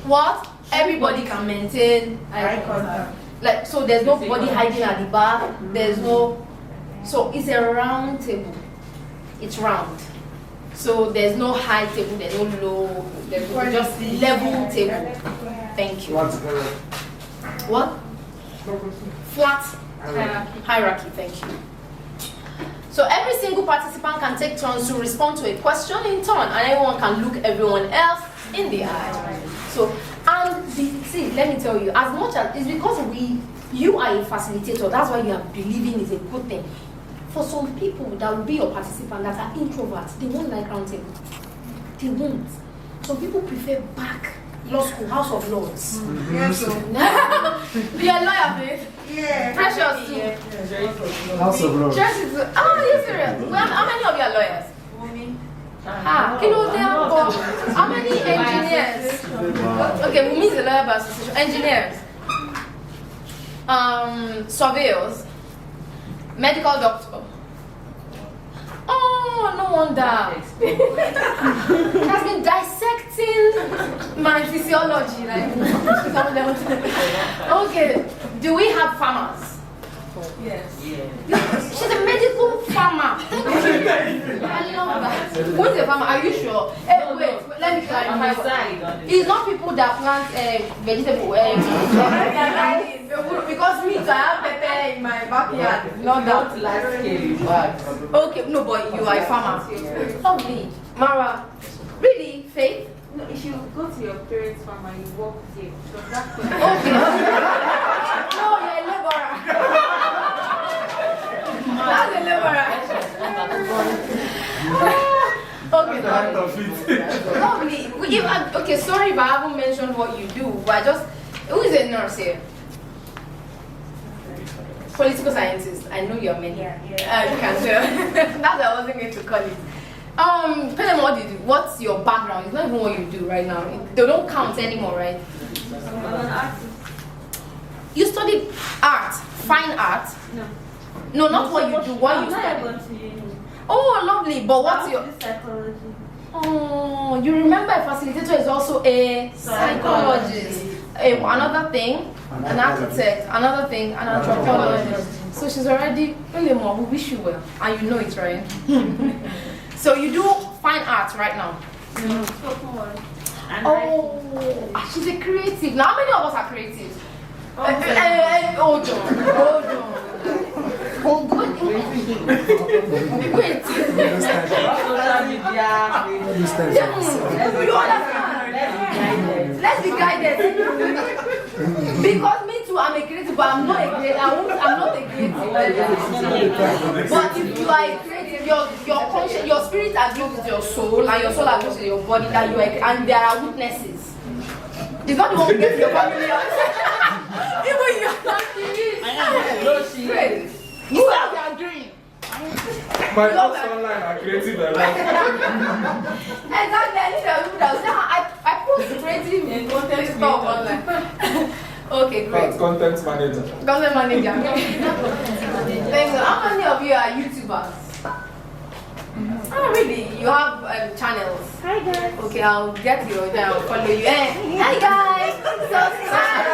What? Everybody can maintain eye contact. So there's nobody hiding at the back. So it's a round table. It's round. So there's no high table, there's no low, there's just level table. Thank you. What? Flat hierarchy, thank you. So every single participant can take turns to respond to a question in turn, and everyone can look everyone else in the eye. So, see, let me tell you, as much as it's because you are a facilitator, that's why you are believing is a good thing. For some people that will be your participant that are introverts, they won't like roundtable. They won't. Some people prefer back law school, House of Lords. Yes. You're a lawyer, babe. Yeah. Precious too. House of Lords. You're serious? Well, how many of you are lawyers? How many engineers? Okay, we meet the lawyer by association. Engineers, surveyors, medical doctor. Oh, no wonder. He has been dissecting my physiology. Okay, do we have farmers? Yes. She's a medical farmer. I love that. Who's a farmer? Are you sure? Wait, let me clarify. It's not people that plant vegetable. Because me, I have pepper in my backyard. Not that large scale. Okay, no, but you are a farmer. Lovely. Mara, really, Faith? No, if you go to your parents' farm and you walk there, because that's okay. No, you're a laborer. That's a laborer. Lovely. Okay, sorry if I haven't mentioned what you do, but who is a nurse here? Political scientist. I know you're many. You can tell. That's why I wasn't going to call it. Tell them what you do. What's your background? It's not even what you do right now. They don't count anymore, right? You studied art, fine art. No, not what you do. What you study. Oh, lovely. But what's your psychology? Oh, you remember a facilitator is also a psychologist. Another thing, an architect, another thing, an anthropologist. So she's already really more. We wish you well, and you know it, right? So you do fine art right now. Oh, she's a creative. Now, how many of us are creative? Hold on. Hold good. Wait. Let's be guided. Because me too, I'm a creative, but I'm not a creative. I'm not a creative. But if you are a creative, your conscience, your spirit agrees with your soul, and your soul agrees with your body that you are, and there are witnesses. It's not the one who gets your family. Even you are not creative. You have your dream. My thoughts online are creative and Exactly. I post creative content stuff online. Okay, great. Content manager. Content manager. Thanks. How many of you are YouTubers? Oh, really? You have channels? Hi, guys. Okay, I'll get you there. I'll follow you. Hey, hi, guys. Subscribe.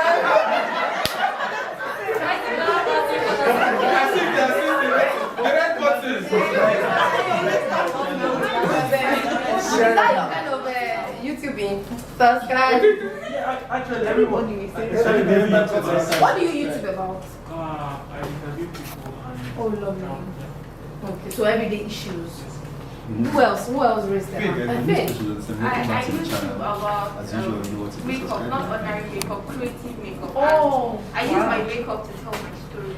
Is that your kind of YouTubing? Subscribe. Actually, everyone. What do you YouTube about? I interview people and. Oh, lovely. Okay, so everyday issues. Who else raised them? I YouTube about makeup, not ordinary makeup, creative makeup. Oh, I use my makeup to tell my stories.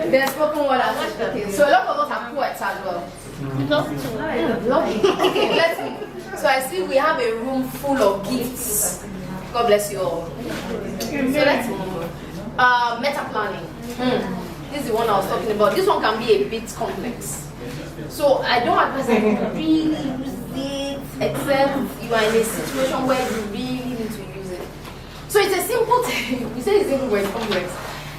There's spoken word as well. Okay, so a lot of us are poets as well. Lovely. Okay, let's see. So I see we have a room full of gifts. God bless you all. So let's move. Meta planning. This is the one I was talking about. This one can be a bit complex. So I don't advise you to really use it, except you are in a situation where you really need to use it. So it's a simple thing. We say it's simple, but it's complex.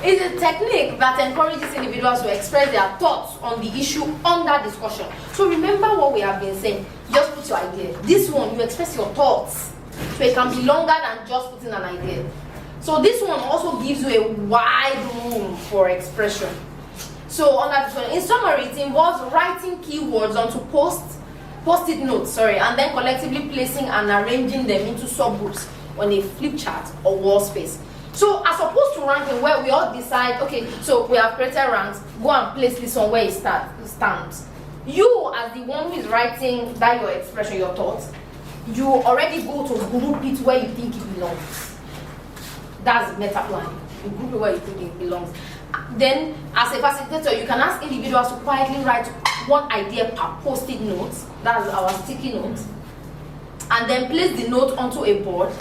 It's a technique that encourages individuals to express their thoughts on the issue under discussion. So remember what we have been saying. Just put your idea. This one, you express your thoughts. So it can be longer than just putting an idea. So this one also gives you a wide room for expression. So under this one, in summary, it involves writing keywords onto post-it notes, and then collectively placing and arranging them into subgroups on a flip chart or wall space. So as opposed to ranking where we all decide, okay, so we have created ranks, go and place this one where it stands. You, as the one who is writing that your expression, your thoughts, you already go to group it where you think it belongs. That's meta planning. You group it where you think it belongs. Then, as a facilitator, you can ask individuals to quietly write one idea per post-it note. That's our sticky note. And then place the note onto a board,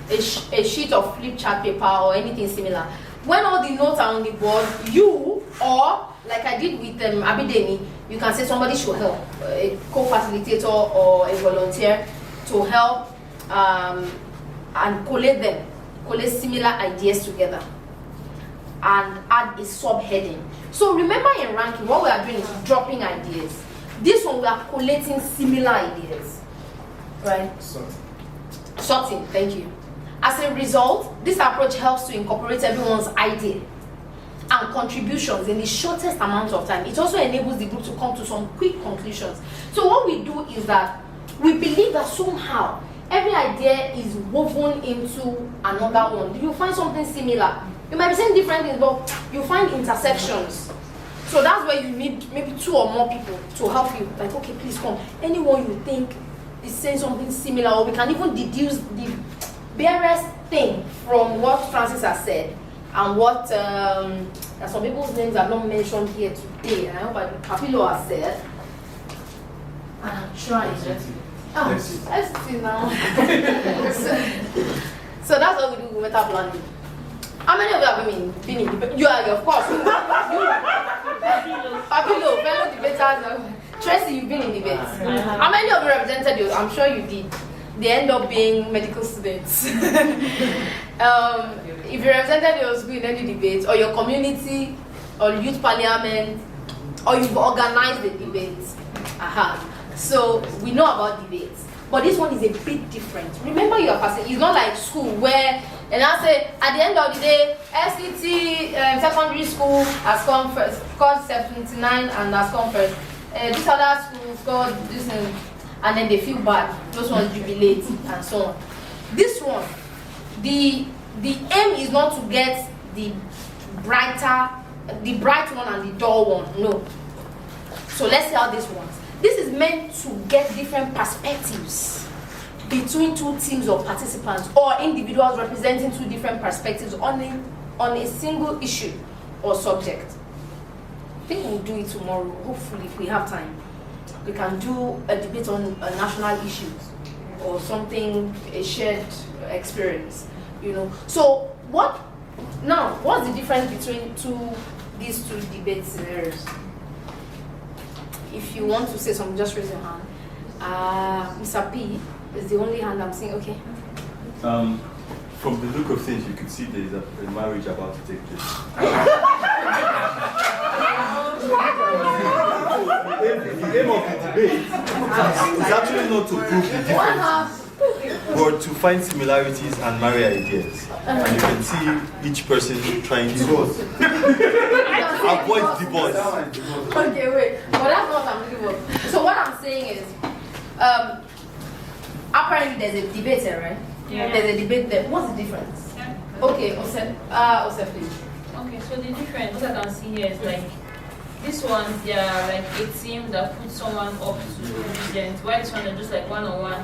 a sheet of flip chart paper or anything similar. When all the notes are on the board, you, or like I did with Abidemi, you can say somebody should help, a co-facilitator or a volunteer to help and collate similar ideas together and add a subheading. So remember in ranking, what we are doing is dropping ideas. This one we are collating similar ideas, right? Sorting, thank you. As a result, this approach helps to incorporate everyone's idea and contributions in the shortest amount of time. It also enables the group to come to some quick conclusions. So what we do is that we believe that somehow every idea is woven into another one. You find something similar. You might be saying different things, but you find intersections. So that's where you need maybe 2 or more people to help you. Like, okay, please come. Anyone you think is saying something similar, or we can even deduce the barest thing from what Francis has said and what some people's names are not mentioned here today. And I hope Capillo has said. And I'm trying. Let's see now. better planning. How many of you have been in debate? You are, of course. Fabilo, fellow debaters. Tracy, you've been in debates. How many of you represented you? I'm sure you did. They end up being medical students. If you represented your school in any debate, or your community, or youth parliament, or you've organized the debates, so we know about debates. But this one is a bit different. Remember, you are passing. It's not like school where, and I say at the end of the day, SCT secondary school has come first, scored 79 and has come first. This other school scored this, and then they feel bad. Those ones jubilate and so on. This one, the aim is not to get the bright one and the dull one. No. So let's see how this works. This is meant to get different perspectives between two teams of participants or individuals representing two different perspectives on a single issue or subject. I think we'll do it tomorrow. Hopefully, if we have time, we can do a debate on a national issue or something, a shared experience. So what's the difference between these two debate scenarios? If you want to say something, just raise your hand. Mr. P is the only hand I'm seeing. Okay. From the look of things, you could see there is a marriage about to take place. The aim of the debate is actually not to prove the difference, but to find similarities and marry ideas. And you can see each person trying to avoid divorce. Okay, wait. But that's not what I'm looking for. So what I'm saying is, apparently there's a debate here, right? Yeah. There's a debate there. What's the difference? Yeah. Okay, Osef, please. Okay, so the difference, what I can see here is like, this one, they are like a team that puts someone up to present. While this one is just like one-on-one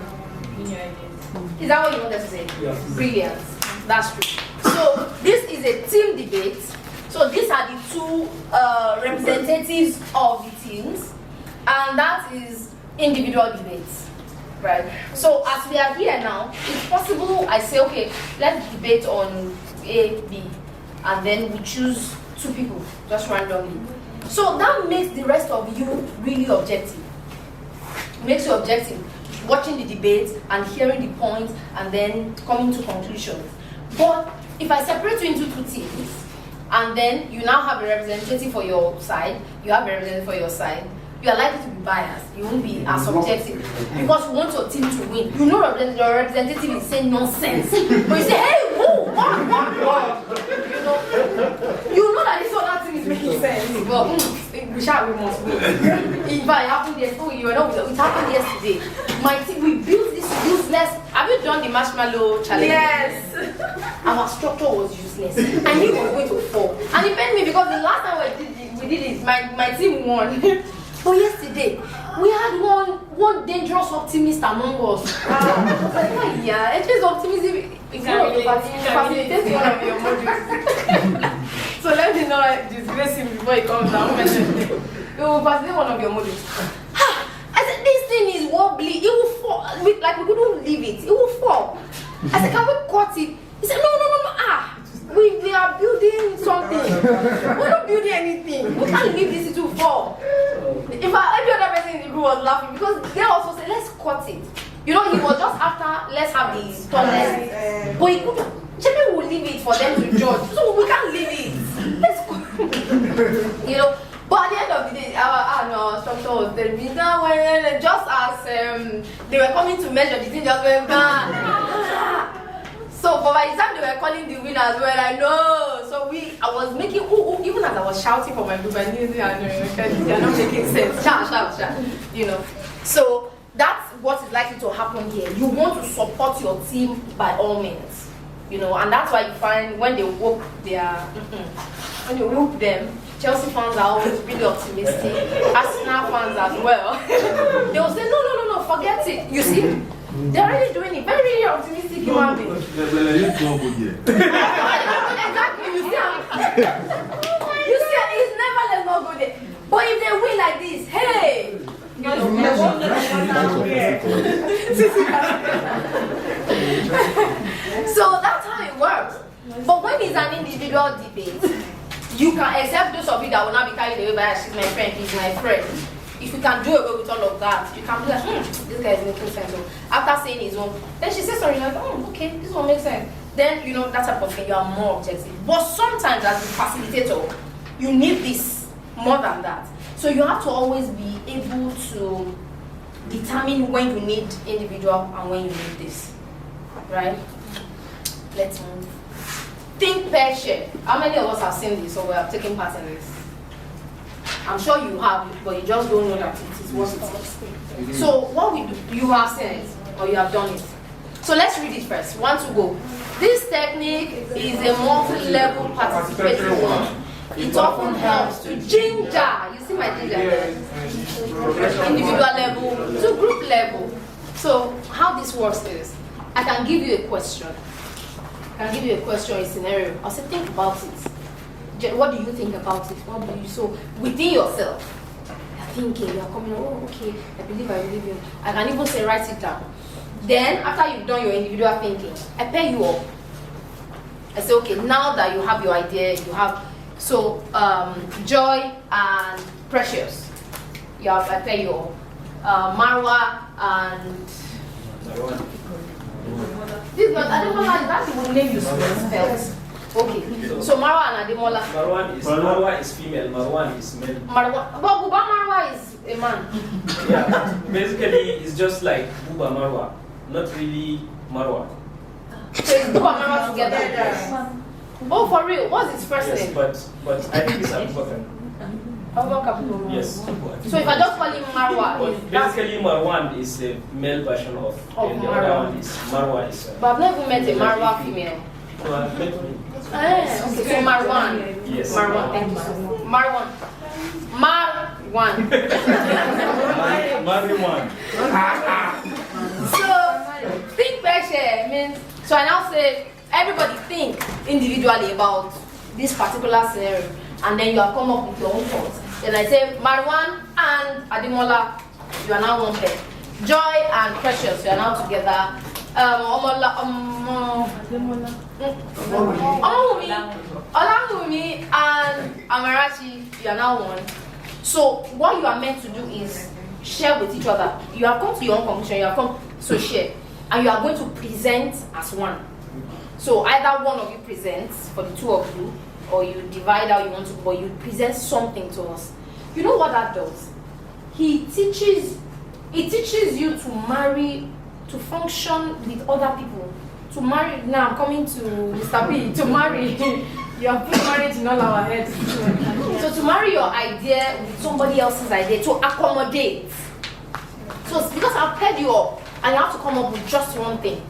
in your ideas. Is that what you wanted to say? Yes. Brilliant. That's true. So this is a team debate. So these are the two representatives of the teams, and that is individual debates, right? So as we are here now, it's possible I say, okay, let's debate on A, B, and then we choose two people just randomly. So that makes the rest of you really objective. Makes you objective, watching the debate and hearing the points and then coming to conclusions. But if I separate you into two teams, and then you now have a representative for your side, you have a representative for your side, you are likely to be biased. You won't be as objective because you want your team to win. You know your representative is saying nonsense, but you say, hey, who? What? You know that this other thing is making sense. But we must win. If I happened yesterday, it happened yesterday. My team, we built this useless. Have you done the marshmallow challenge? Yes. Our structure was useless. I knew it was going to fall. And it pained me because the last time we did it, my team won. But yesterday, we had one dangerous optimist among us. I was like, oh, yeah, it is optimism. It's one of your facilitators, one of your modules. So let me not disgrace him before he comes down. You will facilitate one of your modules. I said, this thing is wobbly. It will fall. We couldn't leave it. It will fall. I said, can we cut it? He said, no. We are building something. We're not building anything. We can't leave this to fall. Every other person in the group was laughing because they also said, let's cut it. He was just after, let's have the tallest. But he couldn't. Maybe we'll leave it for them to judge. So we can't leave it. Let's cut it. But at the end of the day, our structure was terrible. Just as they were coming to measure, the thing just went bang. So by the time they were calling the winners, we were like, no. So I was making, even as I was shouting for my group, I knew they are not making sense. Shout. So that's what is likely to happen here. You want to support your team by all means. And that's why you find when they whoop when you whoop them, Chelsea fans are always really optimistic. Arsenal fans as well. They will say, no, forget it. You see? They're really doing it. Very, really optimistic human beings. Exactly. You see, it's never let's not go there. But if they win like this, hey! So that's how it works. But when it's an individual debate, you can accept those of you that will not be carried away by she's my friend, he's my friend. If you can do away with all of that, you can be like, this guy is making sense. So after saying his own, then she says something like, okay, this one makes sense. Then, that type of thing, you are more objective. But sometimes as a facilitator, you need this more than that. So you have to always be able to determine when you need individual and when you need this. Right? Let's move. Think, pair, share. How many of us have seen this or we have taken part in this? I'm sure you have, but you just don't know that it is what it is. So what we do, you have seen it or you have done it. So let's read it first. 1 to go. This technique is a multi-level participatory one. It often helps to ginger. You see my ginger there? Individual level to group level. So how this works is, I can give you a question. I can give you a question, a scenario. I'll say, think about it. What do you think about it? What do you, so within yourself, you're thinking, you're coming, okay, I believe you. I can even say, write it down. Then, after you've done your individual thinking, I pair you up. I say, okay, now that you have your idea, you have, so, Joy and Precious, I pair you up. Marwa and... This is not, Ademola, that's the name you spelled. Okay, so Marwa and Ademola. Marwa is female, Marwan is male. But Buba Marwa is a man. Yeah, basically it's just like Buba Marwa, not really Marwa. So it's Buba Marwa together. Oh, for real? What's his first name? Yes, but I think it's important. Yes. So if I just call him Marwa, basically Marwan is the male version of and the other one is Marwa is. But I've never met a Marwa female. No, I've met me. Okay, so Marwan. Yes. Marwan, thank you. Marwan. Marwan. So think pressure means, so I now say everybody think individually about this particular scenario and then you have come up with your own thoughts. Then I say Marwan and Ademola, you are now one pair. Joy and Precious, you are now together. Olamumi and Amarachi, you are now one. So what you are meant to do is share with each other. You have come to your own conclusion, you have come to share, and you are going to present as one. So either one of you presents for the two of you, or you divide how you want to, but you present something to us. You know what that does? It teaches you to marry, to function with other people. To marry, now I'm coming to Mr. B, to marry. You have put marriage in all our heads. So to marry your idea with somebody else's idea, to accommodate. So it's because I've paired you up, and you have to come up with just one thing.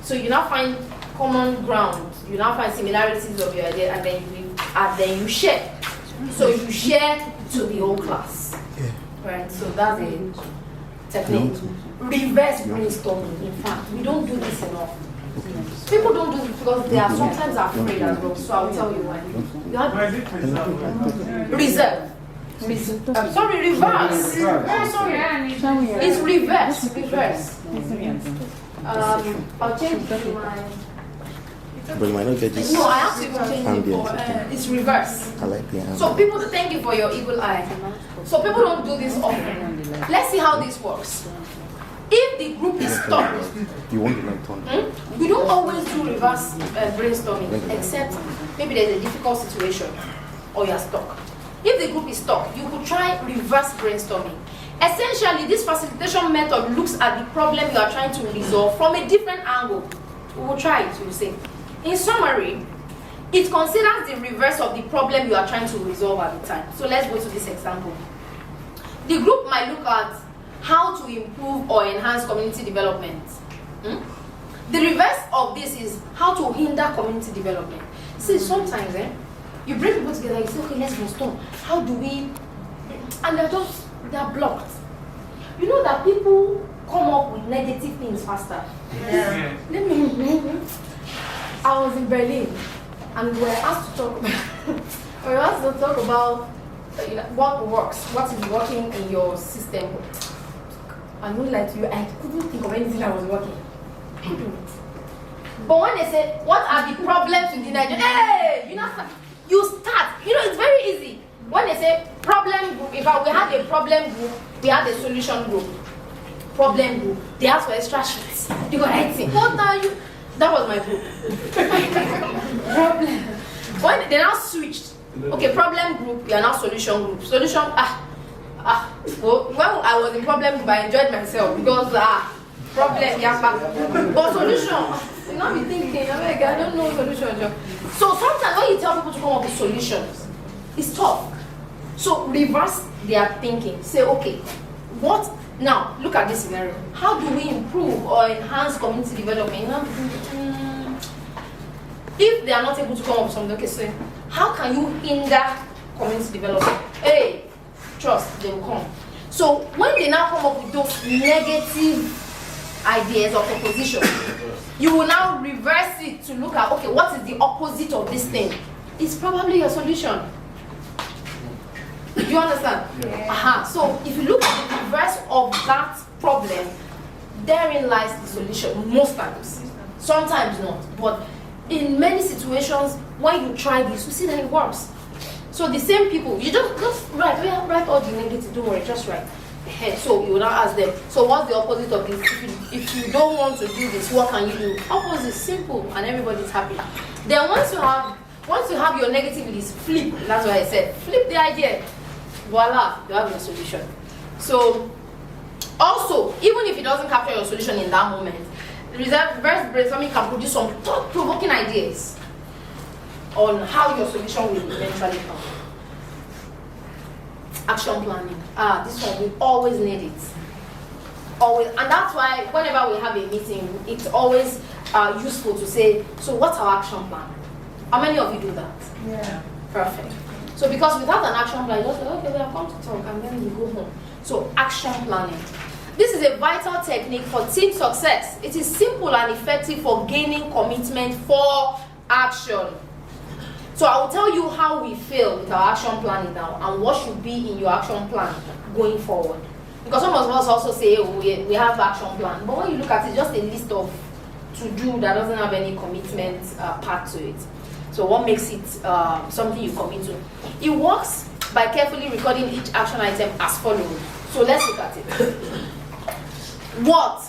So you now find common ground, you now find similarities of your idea, and then you share. So you share to the whole class. Right, so that's a technique. Reverse brainstorming, in fact, we don't do this enough. People don't do it because they are sometimes afraid as well, so I'll tell you why. You have reserve. Sorry, reverse. Oh, sorry. It's reverse. I'll change my... But you might not get this. No, I have to change it for, it's reverse. I like the So people, thank you for your eagle eye. So people don't do this often. Let's see how this works. If the group is stuck, you won't be like Tony. We don't always do reverse brainstorming, except maybe there's a difficult situation or you're stuck. If the group is stuck, you could try reverse brainstorming. Essentially, this facilitation method looks at the problem you are trying to resolve from a different angle. We will try it, you will see. In summary, it considers the reverse of the problem you are trying to resolve at the time. So let's go to this example. The group might look at how to improve or enhance community development. The reverse of this is how to hinder community development. See, sometimes you bring people together, you say, okay, let's brainstorm. How do we... And they're blocked. You know that people come up with negative things faster. Yeah. I was in Berlin and we were asked to talk about what works, what is working in your system. I won't lie to you, I couldn't think of anything that was working. But when they say, what are the problems in the Nigerian? Hey, you start. It's very easy. When they say problem group, in fact, we had a problem group, we had a solution group. Problem group. They asked for extra sheets. You got anything? What are you? That was my group. Problem. When they now switched, okay, problem group, we are now solution group. Solution, well, when I was in problem group, I enjoyed myself because, problem, yeah, but solution, you know, be thinking, I don't know solution. So sometimes when you tell people to come up with solutions, it's tough. So reverse their thinking. Say, okay, what? Now, look at this scenario. How do we improve or enhance community development? If they are not able to come up with something, okay, so how can you hinder community development? Hey, trust, they will come. So when they now come up with those negative ideas or propositions, you will now reverse it to look at, okay, what is the opposite of this thing? It's probably your solution. Do you understand? Yeah. So if you look at the reverse of that problem, therein lies the solution most times. Sometimes not, but in many situations, when you try this, you see that it works. So the same people, you just write all the negative, don't worry, just write. So you will now ask them, so what's the opposite of this? If you don't want to do this, what can you do? Opposite, simple, and everybody's happy. Then once you have your negative list, flip, that's what I said, flip the idea. Voila, you have your solution. So also, even if it doesn't capture your solution in that moment, reverse brainstorming can produce some thought-provoking ideas on how your solution will eventually come. Action planning. This one, we always need it. Always. And that's why whenever we have a meeting, it's always useful to say, so what's our action plan? How many of you do that? Yeah. Perfect. So because without an action plan, you just say, okay, we have come to talk, and then you go home. So action planning. This is a vital technique for team success. It is simple and effective for gaining commitment for action. So I will tell you how we feel with our action planning now and what should be in your action plan going forward. Because some of us also say, oh, we have action plan. But when you look at it, just a list of to-do that doesn't have any commitment part to it. So what makes it something you commit to? It works by carefully recording each action item as follows. So let's look at it. What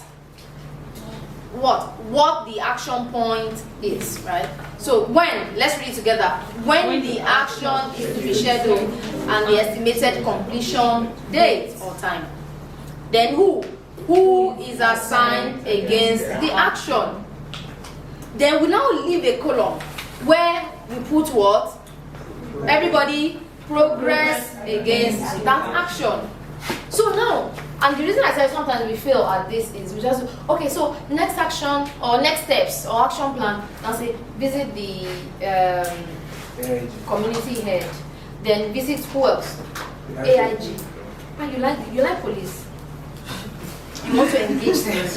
the action point is, right? So when, let's read it together. When the action is to be scheduled and the estimated completion date or time. Then who is assigned against the action? Then we now leave a column where we put what? Everybody progress against that action. So now, and the reason I say sometimes we fail at this is we just, okay, so next action or next steps or action plan, I'll say visit the community head, then visit who else? AIG. And you like police. You want to engage them.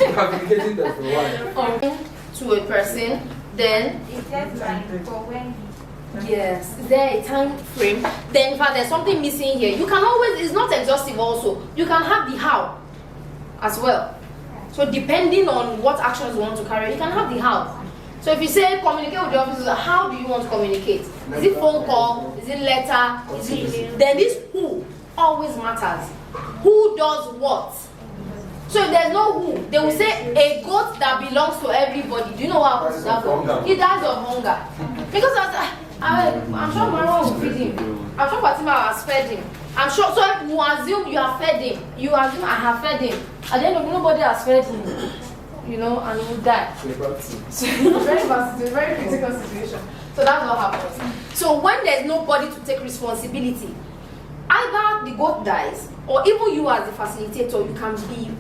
To a person, then yes, is there a time frame? Then in fact there's something missing here. You can always, it's not exhaustive also. You can have the how as well. So depending on what actions you want to carry, you can have the how. So if you say communicate with the officers, how do you want to communicate? Is it phone call? Is it letter? Is it, then this who always matters. Who does what? So if there's no who, they will say a goat that belongs to everybody. Do you know what happens to that goat? He dies of hunger. Because I'm sure Marwan will feed him. I'm sure Fatima has fed him. I'm sure, so if you assume you have fed him, you assume I have fed him. At the end of it, nobody has fed him. You know, and he will die. So it's a very critical situation. So that's what happens. So when there's nobody to take responsibility, either the goat dies, or even you as the facilitator, you can be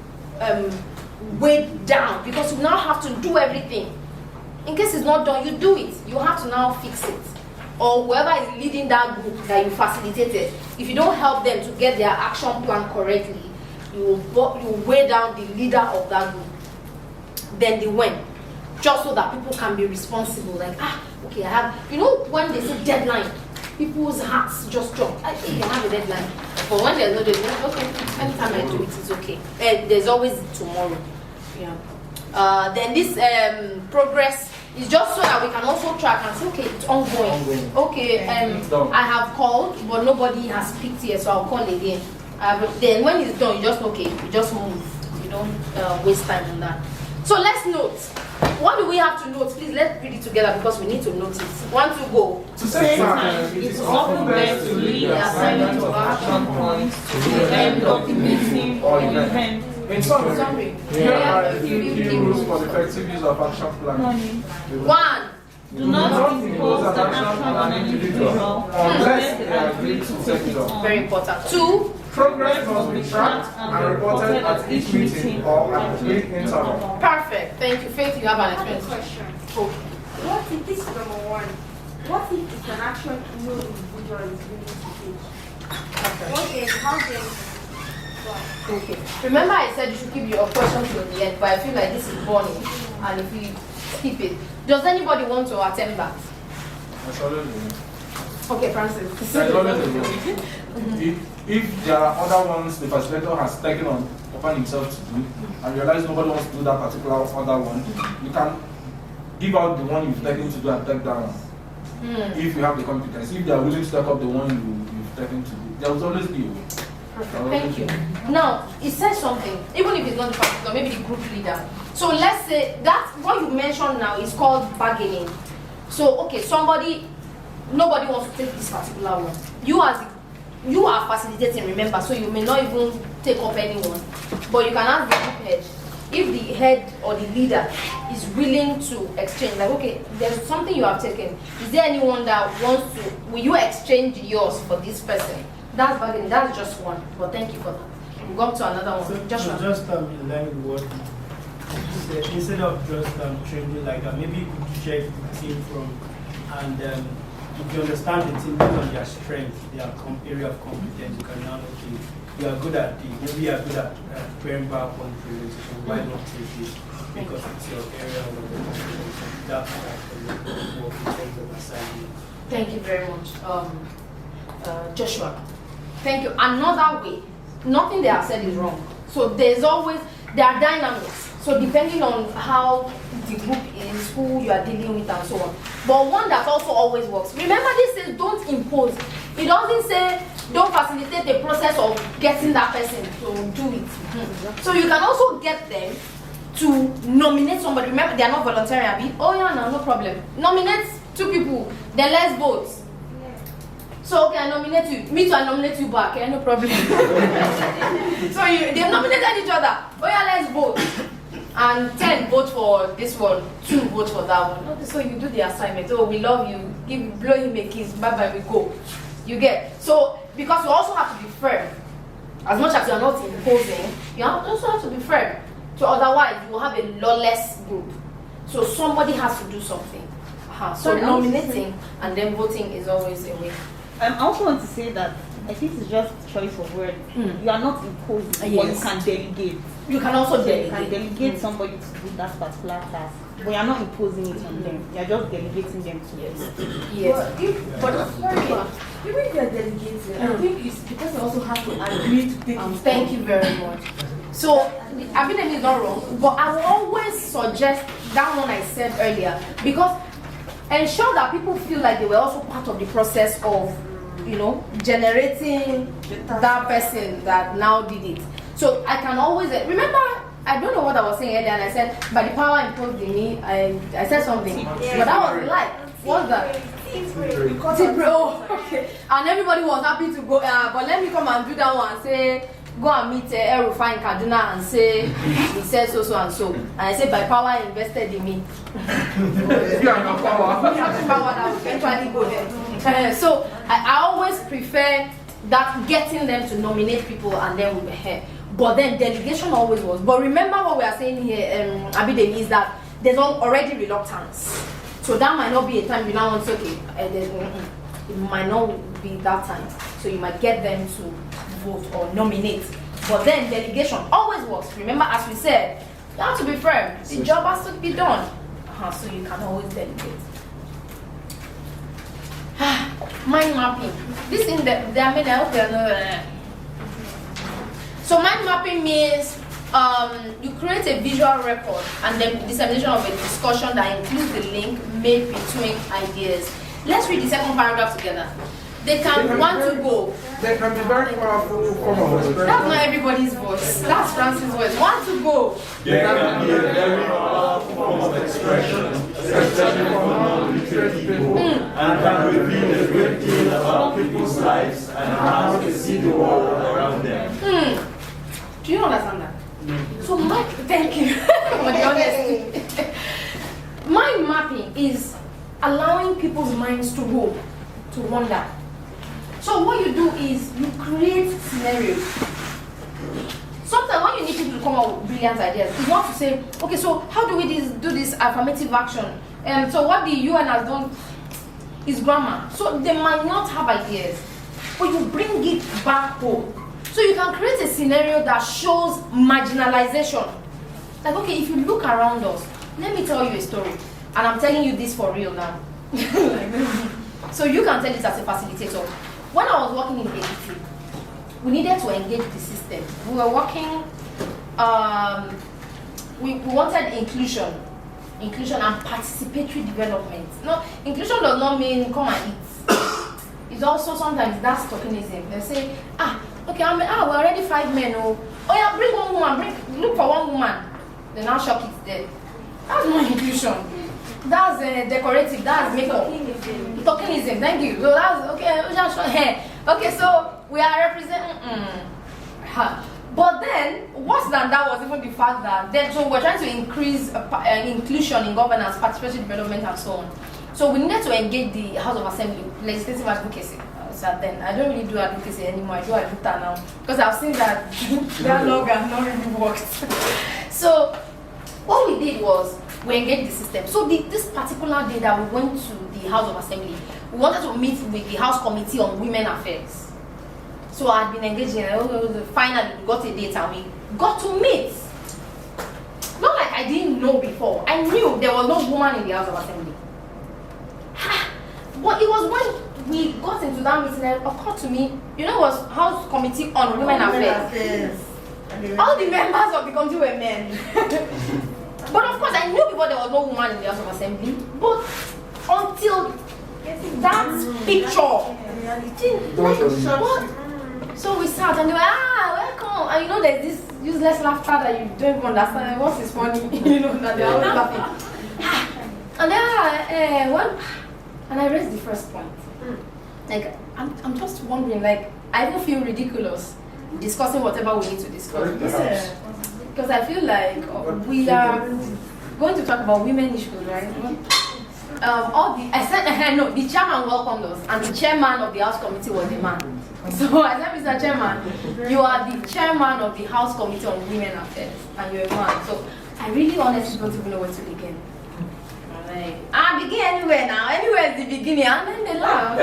weighed down because you now have to do everything. In case it's not done, you do it. You have to now fix it. Or whoever is leading that group that you facilitated, if you don't help them to get their action plan correctly, you will weigh down the leader of that group. Then the when. Just so that people can be responsible. Like, okay, I have, you know, when they say deadline, people's hearts just drop. I think I have a deadline. But when there's no deadline, okay, anytime I do it, it's okay. There's always tomorrow. Yeah. Then this progress It's just so that we can also track and say, okay, it's ongoing. Okay, I have called, but nobody has picked yet, so I'll call again. Then when it's done, you just okay, you just move. You don't waste time on that. So let's note. What do we have to note? Please let's read it together because we need to note it. 1, 2, go. To save time, it's often best to leave the assignment of action points to the end of the meeting or event. In summary, here are the key rules for the effective use of action planning. 1. Do not impose the action on an individual unless they agree to take it on. Very important. 2. Progress must be tracked and reported at each meeting or at agreed interval. Perfect. Thank you. Faith, you have an experience. Question. Okay. What if this is number 1? What if it's an action no individual is willing to take? Okay, how then? Okay. Remember I said you should keep your question to the end, but I feel like this is burning, and if we skip it, does anybody want to attempt that? Okay, Francis. If there are other ones the facilitator has taken upon himself to do, and realize nobody wants to do that particular other one, you can give out the one you've taken to do and take that one. If you have the competence, if they are willing to take up the one you've taken to do, there will always be a way. Perfect. Thank you. Now, it says something, even if it's not the facilitator, maybe the group leader. So let's say that what you mentioned now is called bargaining. So, okay, nobody wants to take this particular one. You are facilitating, remember, so you may not even take up anyone. But you can ask the group head. If the head or the leader is willing to exchange, like, okay, there's something you have taken. Is there anyone that wants to, will you exchange yours for this person? That's bargaining, that's just one. But thank you for that. We'll go up to another one. So just in line with what you said, instead of just changing, like maybe you could check the team from, and if you understand the team based on their strength, their area of competence, you can now, okay, you are good at maybe you are good at preparing PowerPoint presentation, why not take this? Because it's your area of competence. That's actually work in terms of assignment. Thank you very much, Joshua. Thank you. Another way, nothing they have said is wrong. So there are dynamics. So depending on how the group is, who you are dealing with and so on. But one that also always works. Remember this says don't impose. It doesn't say don't facilitate the process of getting that person to do it. So you can also get them to nominate somebody. Remember they are not voluntary. Oh yeah, no problem. Nominate 2 people, then let's vote. So okay, I nominate you. Me too, I nominate you back. Okay, no problem. So they nominated each other. Oh yeah, let's vote. And 10 vote for this one, 2 vote for that one. Okay, so you do the assignment. Oh, we love you. Blow him a kiss. Bye bye. We go. You get. So because you also have to be firm. As much as you are not imposing, you also have to be firm. So otherwise, you will have a lawless group. So somebody has to do something. So nominating and then voting is always a way. I also want to say that I think it's just choice of word. You are not imposing, but you can delegate. You can also delegate. You can delegate somebody to do that particular task, but you are not imposing it on them. You are just delegating them to you. Yes. But even if you are delegating, I think it's because you also have to agree to take it. Thank you very much. So, I mean, is not wrong, but I will always suggest that one I said earlier because ensure that people feel like they were also part of the process of, generating that person that now did it. So I can always remember. I don't know what I was saying earlier, and I said by the power imposed in me, I said something, but that was like, what's that? Okay. And everybody was happy to go. But let me come and do that one and say, go and meet Erufai in Kaduna and say he said so and so. And I said by power invested in me. You have the power that will eventually go there. So I always prefer that getting them to nominate people and then we were here. But then delegation always was. But remember what we are saying here, Abidemi, is that there's already reluctance. So that might not be a time you now want to say, okay, it might not be that time. So you might get them to vote or nominate. But then delegation always works. Remember, as we said, you have to be firm. The job has to be done. So you can always delegate. Mind mapping. This in there are many. I hope they are not. So mind mapping means you create a visual record and then dissemination of a discussion that includes the link made between ideas. Let's read the second paragraph together. They can want to go. They can be very powerful form of expression. That's not everybody's voice. That's Francis' voice. Want to go. They can be a very powerful form of expression, especially for non-literate people, and can reveal a great deal about people's lives and how they see the world around them. Do you understand that? So thank you for the honesty. Mind mapping is allowing people's minds to go, to wander. So what you do is you create scenarios. Sometimes when you need people to come up with brilliant ideas, it's not to say, okay, so how do we do this affirmative action? So what the UN has done is grammar. So they might not have ideas, but you bring it back home. So you can create a scenario that shows marginalization. Like, okay, if you look around us, let me tell you a story. And I'm telling you this for real now. So you can tell it as a facilitator. When I was working in AET, we needed to engage the system. We were working, we wanted inclusion and participatory development. No, inclusion does not mean come and eat. It's also sometimes that's tokenism. They say, okay, we're already 5 men. Oh yeah, bring one woman, look for one woman. They now shock it there. That's not inclusion. That's decorative, that's makeup. Tokenism, thank you. So that's okay. Okay, so we are representing. But then, worse than that was even the fact that so we're trying to increase inclusion in governance, participatory development, and so on. So we needed to engage the House of Assembly, legislative advocacy. So then I don't really do advocacy anymore. I do advocate now because I've seen that that log has not really worked. So what we did was we engaged the system. So this particular day that we went to the House of Assembly, we wanted to meet with the House Committee on Women Affairs. So I had been engaging, finally we got a date and we got to meet. Not like I didn't know before. I knew there was no woman in the House of Assembly. But it was when we got into that meeting that occurred to me, it was House Committee on Women Affairs. All the members of the committee were men. But of course, I knew before there was no woman in the House of Assembly. But until that picture, so we sat and they were, welcome. And there's this useless laughter that you don't even understand. What is funny? That they're always laughing. And then, and I raised the first point. Like, I'm just wondering, like, I even feel ridiculous discussing whatever we need to discuss. Because I feel like we are going to talk about women issues, right? The chairman welcomed us, and the chairman of the House Committee was a man. So I said, Mr. Chairman, you are the chairman of the House Committee on Women Affairs, and you're a man. So I really honestly don't even know where to begin. Begin anywhere now. Anywhere is the beginning, and then they laugh.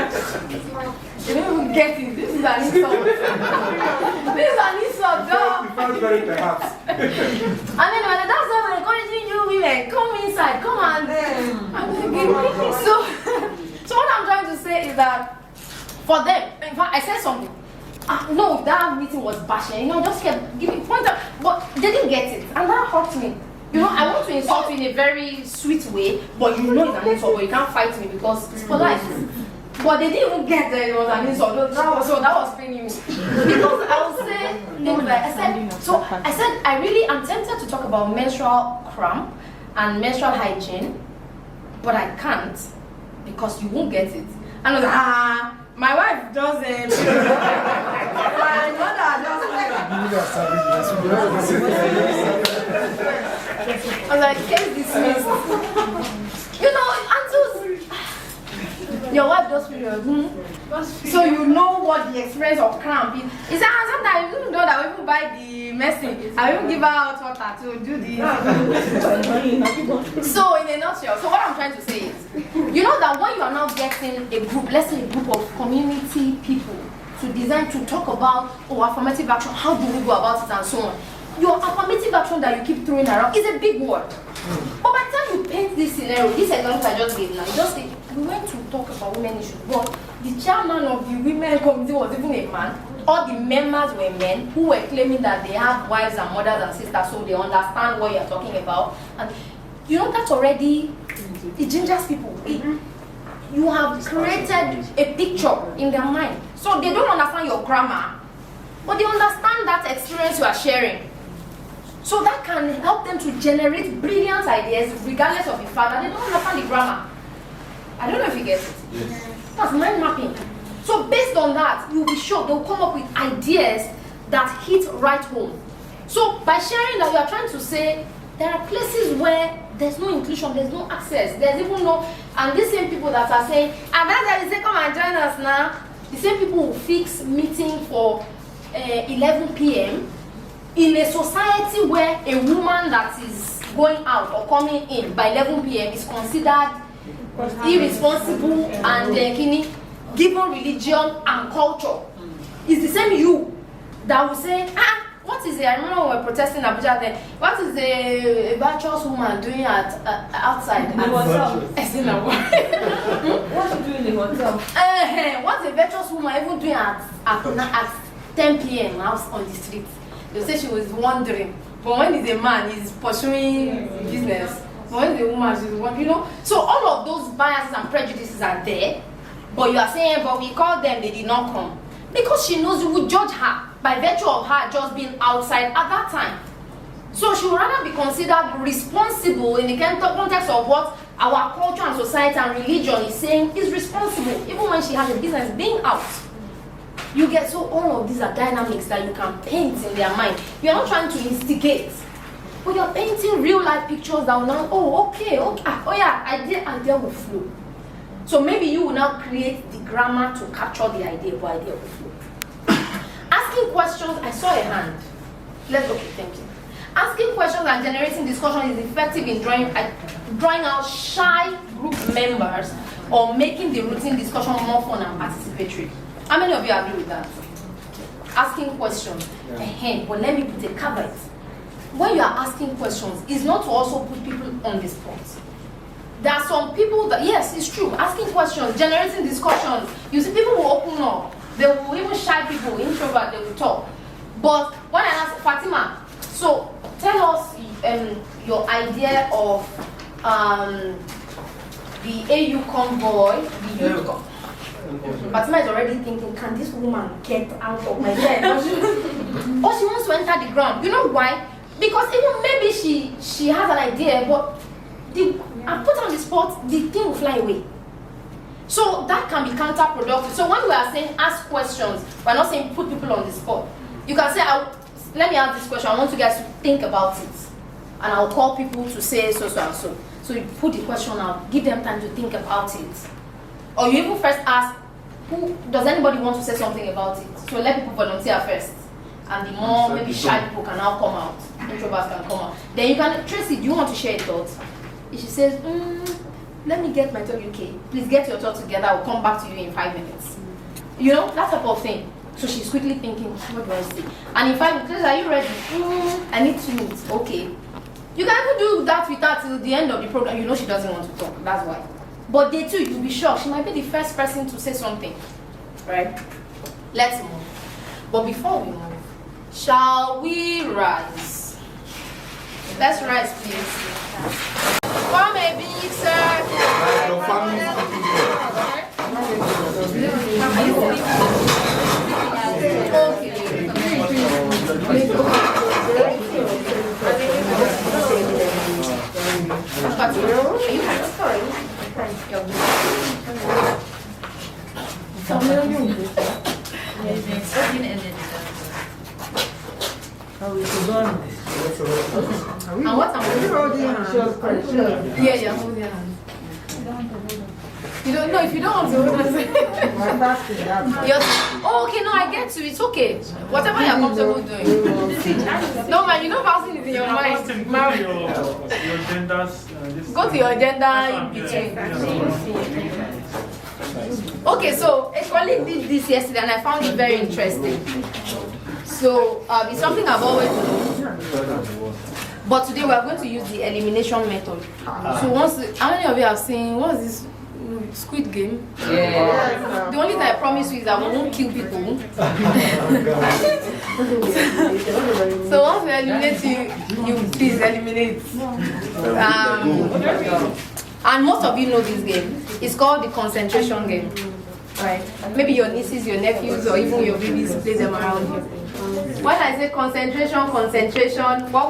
They don't even get it. This is an insult. This is an insult, dog. And then when that's why we're encouraging you women, come inside, come and so what I'm trying to say is that for them, in fact, I said something. No, that meeting was bashing. Just kept giving point out, but they didn't get it, and that hurt me. I want to insult you in a very sweet way, but it's an insult, but you can't fight me because it's polite. But they didn't even get that it was an insult. That was paining me. Because I would say things like, I said, I'm tempted to talk about menstrual cramp and menstrual hygiene, but I can't because you won't get it. And I was like, my wife doesn't. My mother doesn't. I was like, case dismissed. Your wife does period. So you know what the experience of cramp is. It's sometimes you don't know that we even buy the medicine. I will give her hot water to do the. So in a nutshell, so what I'm trying to say is, that when you are now getting a group, let's say a group of community people to design to talk about affirmative action, how do we go about it and so on. Your affirmative action that you keep throwing around is a big word. But by the time you paint this scenario, this example I just gave now, you just say, we went to talk about women issues, but the chairman of the women committee was even a man. all the members were men who were claiming that they have wives and mothers and sisters, so they understand what you're talking about. And you know, that's already, it gingers people. You have created a picture in their mind. So they don't understand your grammar, but they understand that experience you are sharing. So that can help them to generate brilliant ideas regardless of the fact that they don't understand the grammar. I don't know if you get it. Yes. That's mind mapping. So based on that, you'll be sure they'll come up with ideas that hit right home. So by sharing that, you are trying to say there are places where there's no inclusion, there's no access, there's even no, and these same people that are saying, and that's why they say come and join us now, the same people will fix meeting for 11 p.m. in a society where a woman that is going out or coming in by 11 p.m. is considered irresponsible and given religion and culture. It's the same you that will say, what is it? I remember when we were protesting in Abuja then, what is a virtuous woman doing outside? In the hotel. What you doing in the hotel? What's a virtuous woman even doing at 10 p.m. out on the street? They say she was wandering. But when it's a man, he's pursuing business. But when the woman, she's wandering, you know. So all of those biases and prejudices are there. But you are saying, but we called them, they did not come. Because she knows you would judge her by virtue of her just being outside at that time. So she would rather be considered responsible in the context of what our culture and society and religion is saying is responsible, even when she has a business being out. You get, so all of these are dynamics that you can paint in their mind. You are not trying to instigate, but you're painting real life pictures that will now, oh yeah, idea will flow. So maybe you will now create the grammar to capture the idea, but idea will flow. Asking questions, I saw a hand. Okay, thank you. Asking questions and generating discussion is effective in drawing out shy group members or making the routine discussion more fun and participatory. How many of you agree with that? Asking questions. Yeah. But let me put a caveat. When you are asking questions, it's not to also put people on the spot. There are some people that, yes, it's true, asking questions, generating discussions. You see, people will open up. They will, even shy people, introvert, they will talk. But when I ask Fatima, so tell us your idea of the AU convoy, the youth convoy. Fatima is already thinking, can this woman get out of my head? Or she wants to enter the ground. You know why? Because even maybe she has an idea, but I put her on the spot, the thing will fly away. So that can be counterproductive. So when we are saying ask questions, we're not saying put people on the spot. You can say, let me ask this question, I want you guys to think about it. And I'll call people to say so and so. So you put the question out, give them time to think about it. Or you even first ask, does anybody want to say something about it? So let people volunteer first. And the more maybe shy people can now come out. Introverts can come out. Then you can, Tracy, do you want to share your thoughts? If she says, let me get my thought, okay. Please get your thoughts together, I'll come back to you in 5 minutes. You know, that type of thing. So she's quickly thinking, what do I say? And in 5 minutes, are you ready? I need 2 minutes. Okay. You can even do that with her till the end of the program. You know she doesn't want to talk, that's why. But day 2, you'll be shocked. She might be the first person to say something. Right? Let's move. But before we move, shall we rise? Let's rise, please. Form a big circle. Your family is And what am I holding hands? Yeah, holding hands. You don't know if you don't want to hold hands. Oh, okay, no, I get to. It's okay. Whatever you're comfortable doing. No, man, you know bouncing is in your mind. Your agendas. Go to your agenda in between. Okay, so a colleague did this yesterday and I found it very interesting. So it's something I've always known. But today we are going to use the elimination method. So how many of you have seen, what is this Squid Game. Yeah. The only thing I promise you is that we won't kill people. So once we eliminate you please eliminate. And most of you know this game. It's called the concentration game. Right? Maybe your nieces, your nephews, or even your babies play them around you. When I say concentration, what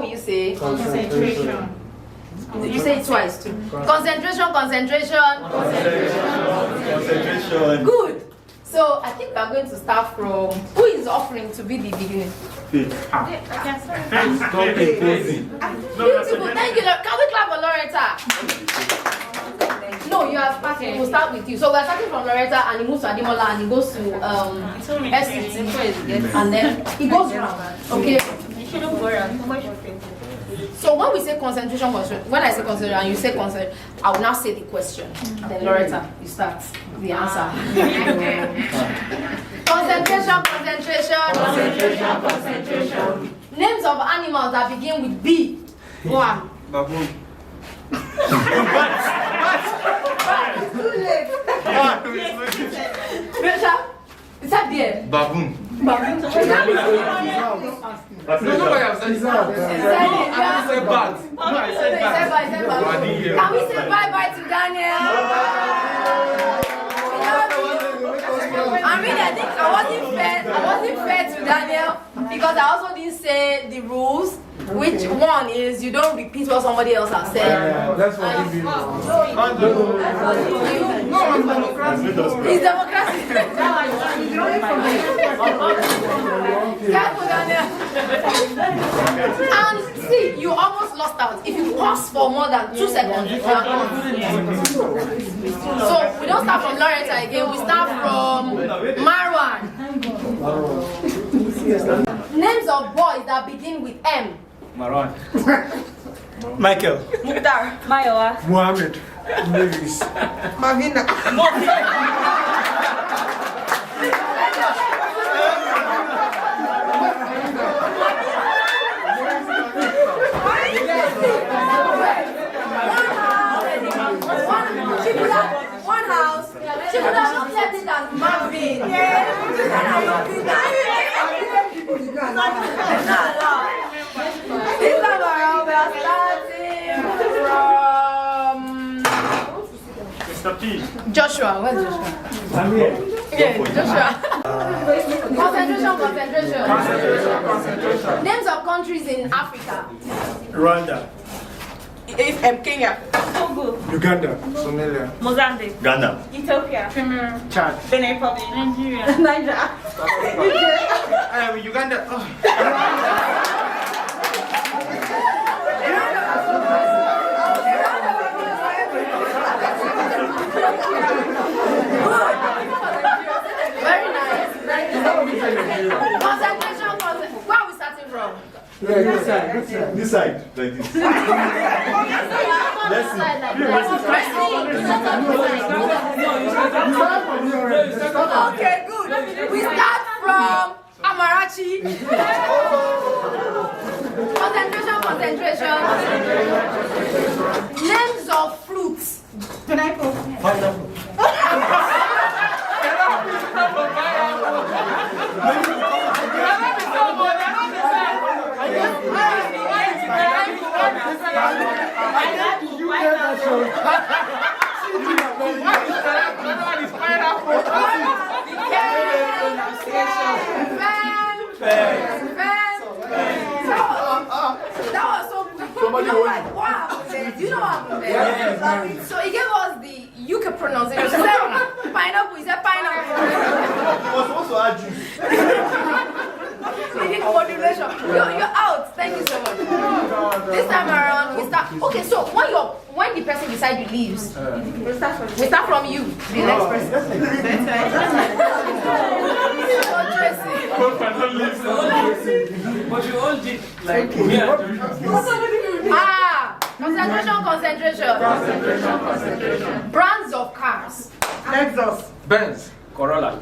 will you say? Concentration. You say it twice too. Concentration. Good. So I think we are going to start from who is offering to be the beginning. Stop imposing. Beautiful. Thank you. Can we clap for Loretta? No, you are starting. We'll start with you. So we're starting from Loretta, and he moves to Adimola, and he goes to SCT, and then he goes round. Okay. So when we say concentration, when I say concentration and you say concentration, I will now say the question. Then Loretta, you start the answer. Concentration. Names of animals that begin with B. Go on. Baboon. Too late. Rachel, is that there? Baboon. No, nobody has said that. I said bat. No, I said bat. Can we say bye-bye to Daniel? I mean, I think I wasn't fair to Daniel because I also didn't say the rules. Which one is you don't repeat what somebody else has said? Yeah, that's what you do. It's democracy. Careful, Daniel. And see, you almost lost out. If you pause for more than 2 seconds, you are out. So we don't start from Loretta again. We start from Marwan. Names of boys that begin with M. Marwan. Michael. Mukhtar. Mayowa. Muhammad. Mavis. Magina. One house. She would have not left it as Marvin. This time around, we are starting from Mr. P. Joshua. Where's Joshua? I'm here. Yeah, Joshua. Concentration. Names of countries in Africa. Rwanda. Kenya. Togo. Uganda. Somalia. Mozambique. Ghana. Ethiopia. Cameroon. Chad. Benin Republic. Nigeria. Niger. Uganda. Very nice. Concentration. Where are we starting from? Yeah, this side. This side, like this. Let's see. Okay, good. We start from Amarachi. Concentration. Names of fruits. Pineapple. That was so like, wow. Do you know what happened there? So he gave us the UK pronunciation. He said pineapple. He said pineapple. Modulation. You're out. Thank you so much. This time around, we start. Okay, so when the person beside you leaves, we start from you, the next person. But you all did like Concentration. Brands of cars. Lexus. Benz. Corolla.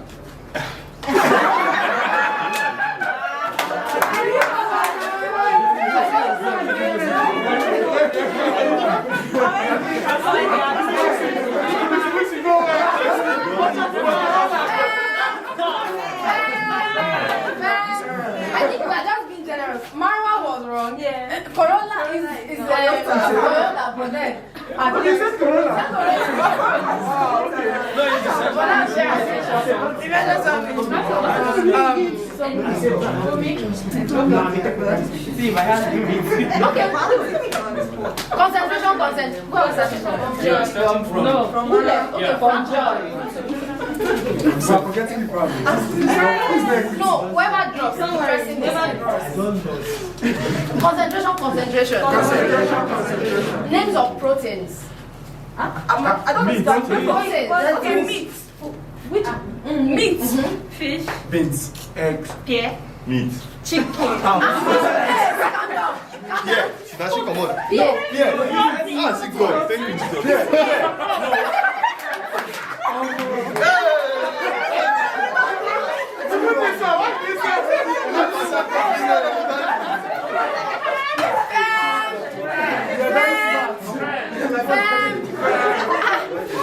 Toyota, but then at least concentration. Yeah, starting from From joy. We're forgetting the problem. No, whoever drops, whoever drops. Concentration. Names of proteins. I don't Meat. understand. Meat. Which? Meat. Fish. Beans. Eggs. Pear. Meat. Chicken. Yeah, now she come on. Yeah. Ah, she go. Thank you, Jesus.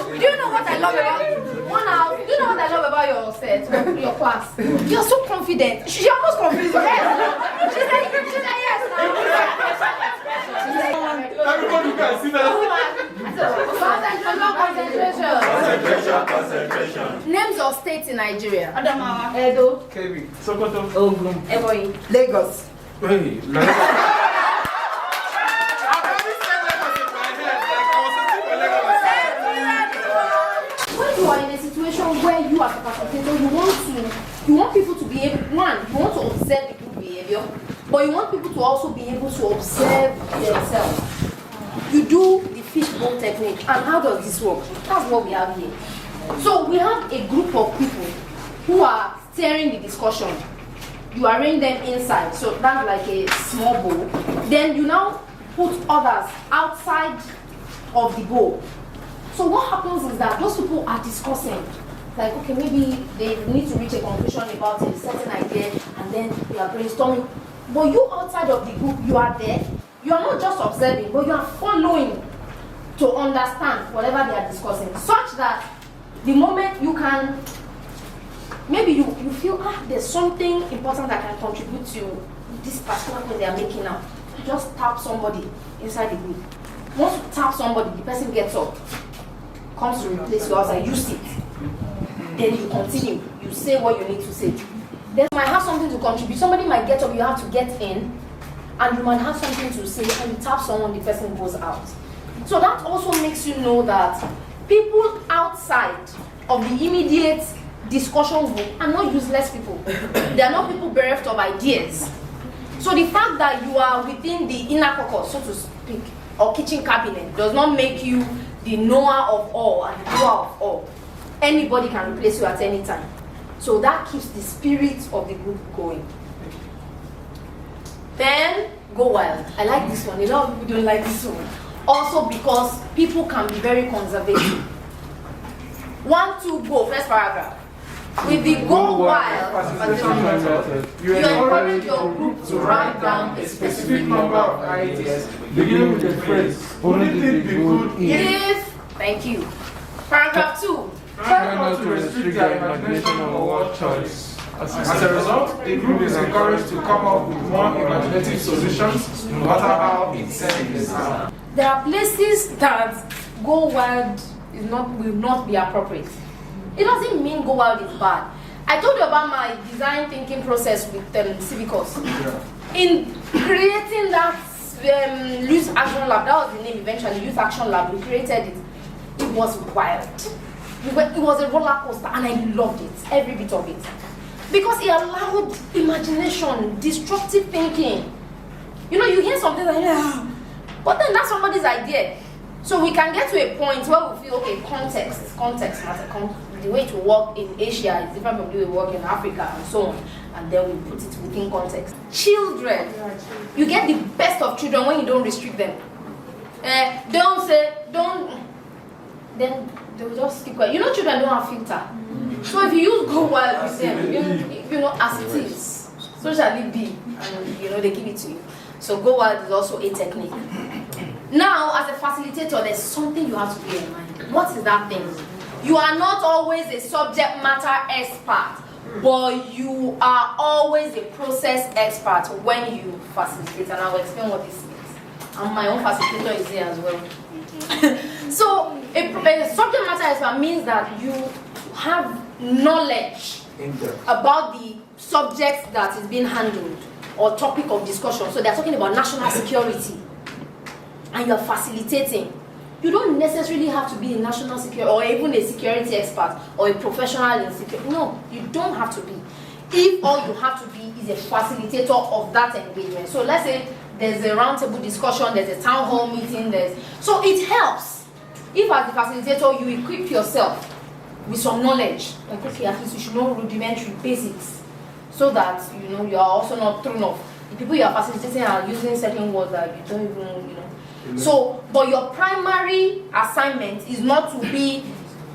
Do you know what I love about do you know what I love about your set, your class? You're so confident. She almost confused me. She said yes. Everybody can see that. Concentration. Names of states in Nigeria. Adamawa. Edo. Kebbi. Sokoto. Ogun. Ebonyi. Lagos. Hey, When you are in a situation where you as a facilitator, you want people to be able, you want to observe the group behavior, but you want people to also be able to observe themselves. You do the fishbowl technique. And how does this work? That's what we have here. So we have a group of people who are steering the discussion. You arrange them inside, so that's like a small bowl. Then you now put others outside of the bowl. So what happens is that those people are discussing. Like, okay, maybe they need to reach a conclusion about a certain idea, and then they are brainstorming. But you outside of the group, you are there. You are not just observing, but you are following to understand whatever they are discussing, such that the moment you can, maybe you feel, there's something important that can contribute to this particular point they are making now. You just tap somebody inside the group. Once you tap somebody, the person gets up, comes to replace you outside, you sit. Then you continue. You say what you need to say. Then you might have something to contribute. Somebody might get up, you have to get in, and you might have something to say, and you tap someone, the person goes out. So that also makes you know that people outside of the immediate discussion group are not useless people. They are not people bereft of ideas. So the fact that you are within the inner caucus, so to speak, or kitchen cabinet, does not make you the knower of all and the doer of all. Anybody can replace you at any time. So that keeps the spirit of the group going. Then, go wild. I like this one. A lot of people don't like this one. Also because people can be very conservative. 1, 2, go. First paragraph. With the go wild, you encourage your group to write down a specific number of ideas, beginning with the phrase, wouldn't it be good if... Thank you. Paragraph 2. Try not to restrict their imagination or word choice. As a result, the group is encouraged to come up with more imaginative solutions, no matter how insane it sounds. There are places that go wild will not be appropriate. It doesn't mean go wild is bad. I told you about my design thinking process with Civicus. In creating that Youth Action Lab, that was the name eventually, Youth Action Lab, we created it. It was wild. It was a roller coaster and I loved it, every bit of it. Because it allowed imagination, destructive thinking. You know, you hear something like, but then that's somebody's idea. So we can get to a point where we feel, okay, context matters. The way to work in Asia is different from the way we work in Africa and so on. And then we put it within context. Children, you get the best of children when you don't restrict them. Then they will just keep quiet. You know, children don't have filter. So if you use go wild with them, you know, as it is, so shall it be. And you know, they give it to you. So go wild is also a technique. Now, as a facilitator, there's something you have to bear in mind. What is that thing? You are not always a subject matter expert, but you are always a process expert when you facilitate. And I will explain what this means. and my own facilitator is here as well. So a subject matter expert means that you have knowledge about the subject that is being handled or topic of discussion. So they're talking about national security and you're facilitating. You don't necessarily have to be a national security or even a security expert or a professional in security. No, you don't have to be. If all you have to be is a facilitator of that engagement. So let's say there's a roundtable discussion, there's a town hall meeting, so it helps. If as the facilitator you equip yourself with some knowledge, like okay, at least you should know rudimentary basics, so that you know you are also not thrown off. The people you are facilitating are using certain words that you don't even, you know. So, but your primary assignment is not to be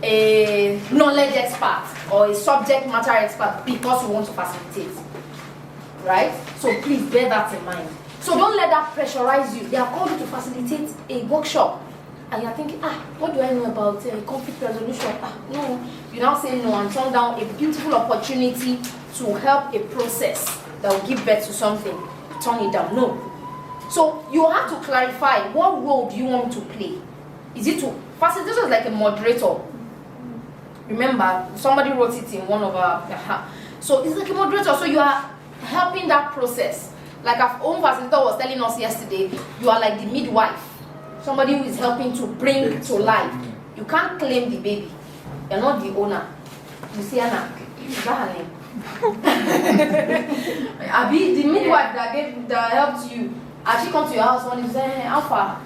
a knowledge expert or a subject matter expert because you want to facilitate, right? So please bear that in mind. So don't let that pressurize you. They are called you to facilitate a workshop, and you're thinking, what do I know about conflict resolution? No, you now say no and turn down a beautiful opportunity to help a process that will give birth to something. Turn it down. No. So you have to clarify, what role do you want to play? Is it to facilitator is like a moderator? Remember, somebody wrote it in one of our. So it's like a moderator. So you are helping that process. Like our own facilitator was telling us yesterday, you are like the midwife. Somebody who is helping to bring to life. You can't claim the baby. You're not the owner. You see Anna. Is that her name? Abi, the midwife that helped you. As she comes to your house, one is saying, how far?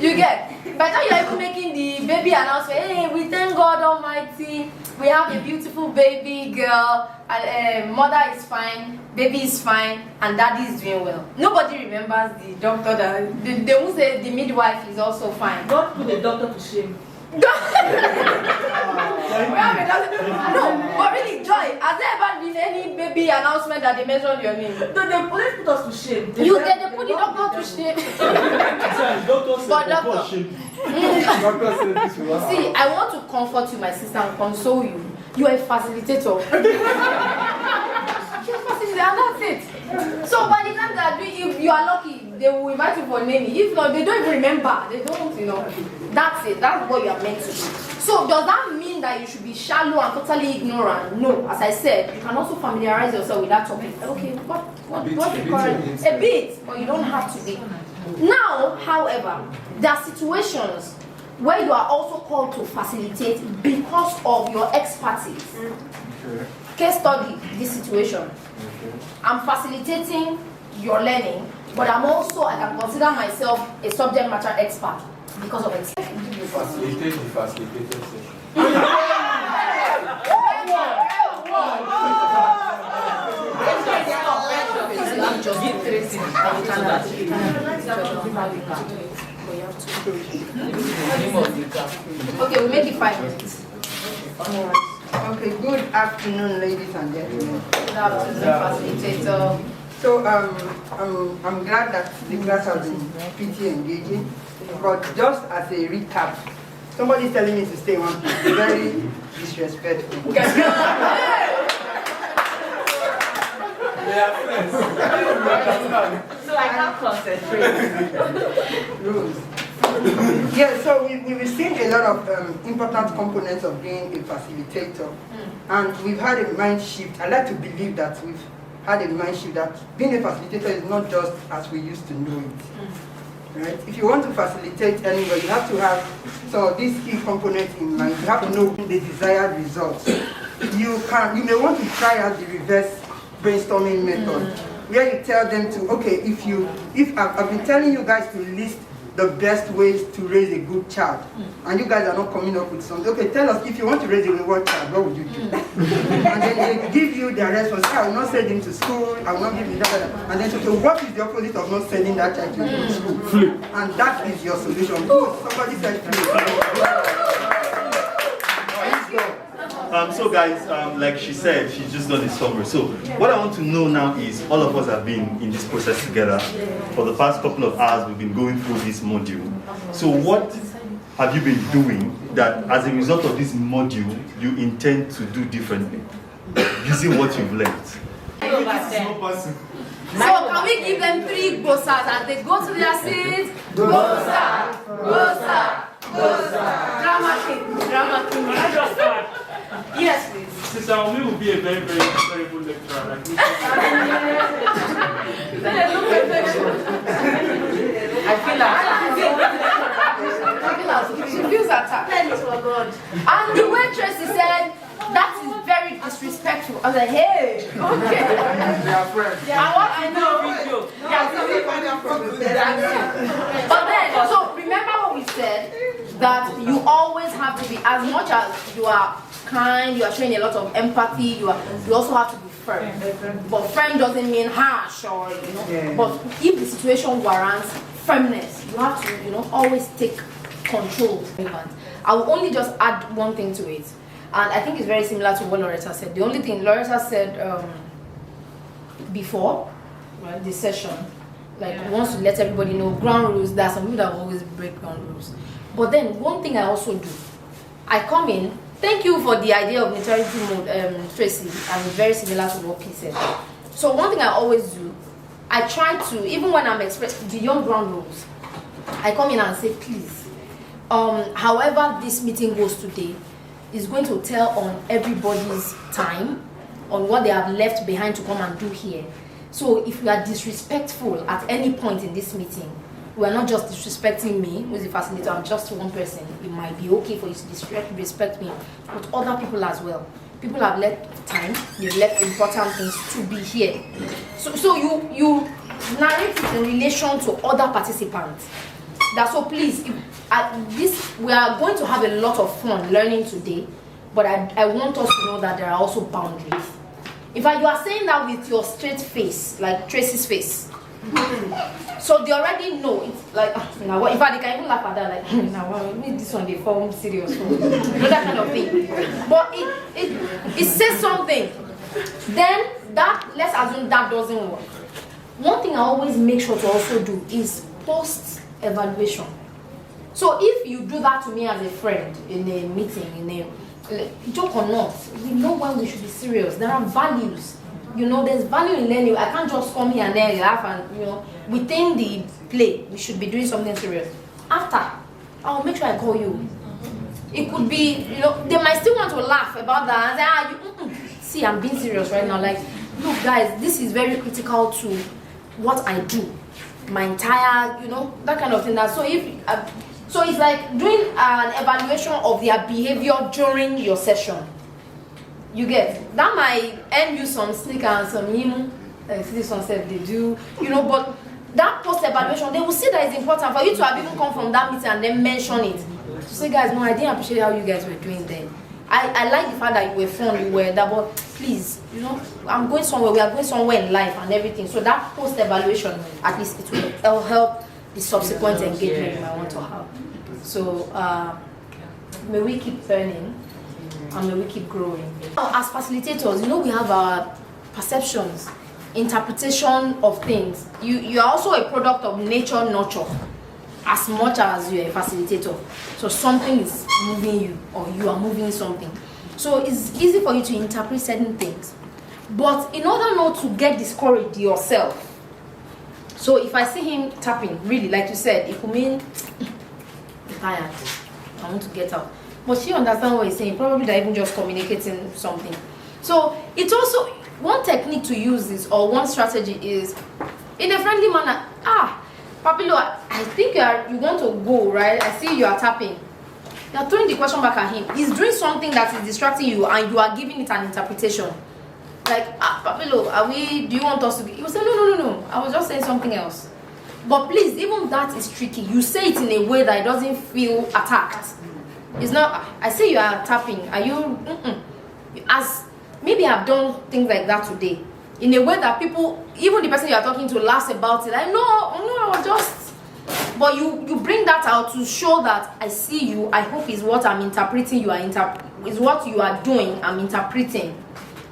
You get? By the time you're even making the baby announcement, hey, we thank God Almighty, we have a beautiful baby girl, and mother is fine, baby is fine, and daddy is doing well. Nobody remembers the doctor that, they won't say the midwife is also fine. God put the doctor to shame. No, but really, Joy, has there ever been any baby announcement that they mentioned your name? No, the police put us to shame. They put the doctor to shame. But doctor, see, I want to comfort you, my sister, and console you. You are a facilitator. And that's it. So by the time that if you are lucky, they will invite you for naming. If not, they don't even remember. They don't, you know. That's it. That's what you are meant to do. So does that mean that you should be shallow and totally ignorant? No. As I said, you can also familiarize yourself with that topic. Okay, what's the current? A bit, but you don't have to be. Now, however, there are situations where you are also called to facilitate because of your expertise. Case study this situation. I'm facilitating your learning, but I can consider myself a subject matter expert because of experience. Facilitate the facilitated session. Okay, we make it 5 minutes. Okay, good afternoon, ladies and gentlemen. Good afternoon, facilitator. So I'm glad that the class has been pretty engaging. But just as a recap, somebody's telling me to stay one place. Very disrespectful. So I can't concentrate. Rules. Yeah, so we've seen a lot of important components of being a facilitator. And we've had a mind shift. I like to believe that we've had a mind shift that being a facilitator is not just as we used to know it. Right? If you want to facilitate anywhere, you have to have some of these key components in mind. You have to know the desired results. You may want to try out the reverse brainstorming method, where you tell them to, okay, if I've been telling you guys to list the best ways to raise a good child, and you guys are not coming up with something. Okay, tell us, if you want to raise a wayward child, what would you do? And then they give you their response. I will not send him to school, I will not give you that. And then okay, what is the opposite of not sending that child to school? Flip. And that is your solution. Somebody said flip. So guys, like she said, she's just done a summary. So what I want to know now is, all of us have been in this process together. For the past couple of hours, we've been going through this module. So what have you been doing that as a result of this module, you intend to do differently, using what you've learned? This is no person. So can we give them 3 gosas as they go to their seats? Gosa, gosa, gosa. Drama king, drama king. Can I just start? Yes, please. Sister Omi will be a very, very terrible lecturer. Like me. I feel like she feels attacked. And the way Tracy said, that is very disrespectful. I was like, hey, okay. They are friends. And what I know, but then, so remember what we said, that you always have to be, as much as you are kind, you are showing a lot of empathy, you also have to be firm. But firm doesn't mean harsh or, but if the situation warrants firmness, you have to, always take control. I will only just add one thing to it. And I think it's very similar to what Loretta said. The only thing Loretta said before, right, the session, wants to let everybody know ground rules. There are some people that always break ground rules. But then one thing I also do, I come in. Thank you for the idea of neutrality mode, Tracy, and it's very similar to what P said. So one thing I always do, I try to, even when I'm expressing beyond ground rules, I come in and say, please, however this meeting goes today, is going to tell on everybody's time, on what they have left behind to come and do here. So if you are disrespectful at any point in this meeting, you are not just disrespecting me, who is the facilitator, I'm just one person. It might be okay for you to disrespect me, but other people as well. People have left time, they've left important things to be here. So you narrate it in relation to other participants. That's so please, we are going to have a lot of fun learning today, but I want us to know that there are also boundaries. In fact, you are saying that with your straight face, like Tracy's face. So they already know it's like, in fact, they can even laugh at that, like, now this one they form serious, that kind of thing. But it says something. Then let's assume that doesn't work. One thing I always make sure to also do is post evaluation. So if you do that to me as a friend in a meeting, joke or not, we know when we should be serious. There are values. There's value in learning. I can't just come here and then laugh and, within the play, we should be doing something serious. After, I'll make sure I call you. It could be, they might still want to laugh about that and say, see, I'm being serious right now. Like, look guys, this is very critical to what I do. My entire, that kind of thing. So it's like doing an evaluation of their behavior during your session. You get that might end you some sneaker and some this one said they do, but that post evaluation, they will see that it's important for you to have even come from that meeting and then mention it. To say, guys, no, I didn't appreciate how you guys were doing then. I like the fact that you were fun, you were that, but please, I'm going somewhere, we are going somewhere in life and everything. So that post evaluation, at least it will help the subsequent engagement you might want to have. So may we keep learning and may we keep growing. As facilitators, we have our perceptions, interpretation of things. You are also a product of nature, nurture, as much as you're a facilitator. So something is moving you, or you are moving something. So it's easy for you to interpret certain things. But in order not to get discouraged yourself, so if I see him tapping, really, like you said, it could mean, I'm tired, I want to get out. But she understands what he's saying, probably they're even just communicating something. So it's also, one technique to use this, or one strategy is, in a friendly manner, Papilo, I think you want to go, right? I see you are tapping. You are throwing the question back at him. He's doing something that is distracting you and you are giving it an interpretation. Like, Papilo, do you want us to be? You say, no. I was just saying something else. But please, even that is tricky. You say it in a way that it doesn't feel attacked. It's not, I say you are tapping. Are you, as maybe I've done things like that today. In a way that people, even the person you are talking to laughs about it. Like, no, I was just, but you bring that out to show that I see you. I hope is what I'm interpreting. Is what you are doing. I'm interpreting,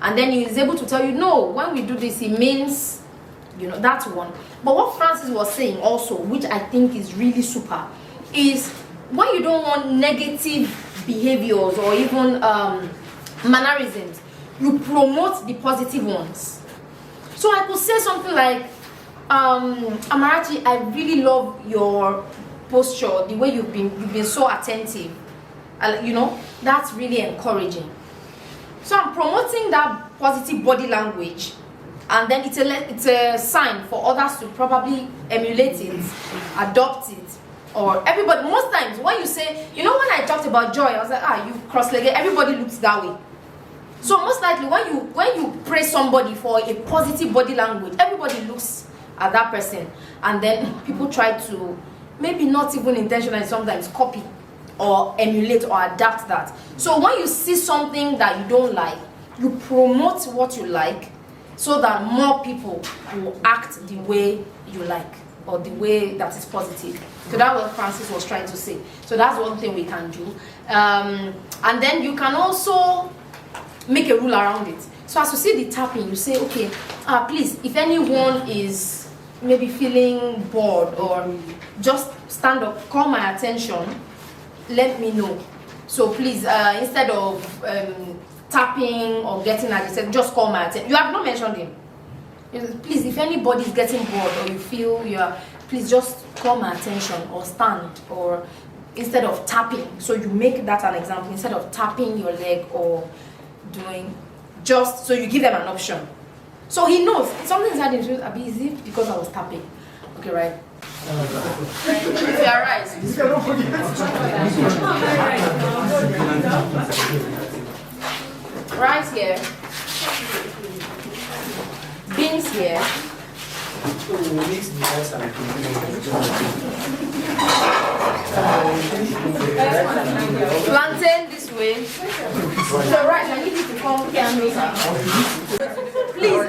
and then he is able to tell you, no, when we do this, it means, that one. But what Francis was saying also, which I think is really super, is when you don't want negative behaviors or even mannerisms, you promote the positive ones. So I could say something like, Amarachi, I really love your posture, the way you've been so attentive. That's really encouraging. So I'm promoting that positive body language, and then it's a sign for others to probably emulate it, adopt it, or everybody. Most times when you say, when I talked about joy, I was like, you cross-legged. Everybody looks that way. So most likely when you praise somebody for a positive body language, everybody looks at that person, and then people try to, maybe not even intentionally, sometimes copy or emulate or adapt that. So when you see something that you don't like, you promote what you like so that more people will act the way you like, or the way that is positive. So that's what Francis was trying to say. So that's one thing we can do. And then you can also make a rule around it. So as you see the tapping, you say, okay, please, if anyone is maybe feeling bored or just stand up, call my attention, let me know. So please, instead of tapping or getting agitated, just call my attention. You have not mentioned him. Please, if anybody is getting bored or you feel please just call my attention, or stand, or instead of tapping. So you make that an example. Instead of tapping your leg or doing, just so you give them an option. So he knows something inside him. Is it because I was tapping? Okay, right? If you are right. Right here. Beans here. Plantain this way. So right, I need you to come here and make it. Please,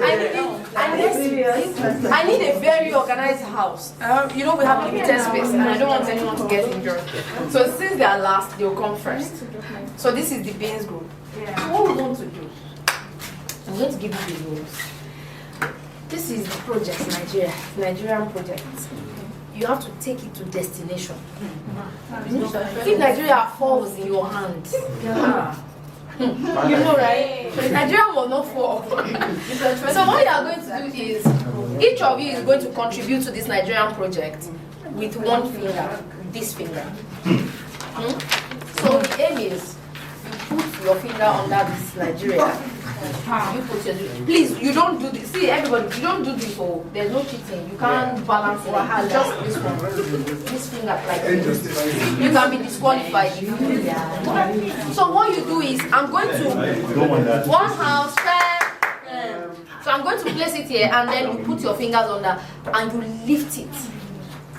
I need a very organized house. We have limited space, and I don't want anyone to get injured. So since they are last, they'll come first. So this is the beans group. So what we want to do, I'm going to give you the rules. This is the project, Nigerian project. You have to take it to destination. If Nigeria falls in your hand, you know, right? Nigeria will not fall. So what you are going to do is, each of you is going to contribute to this Nigerian project with one finger, this finger. So the aim is, you put your finger under this Nigeria. You put your, please, you don't do this. See, everybody, you don't do this. Oh, there's no cheating. You can't balance it. Just this one. This finger like this. You can be disqualified. So what you do is, I'm going to one house first. So I'm going to place it here, and then you put your fingers under, and you lift it.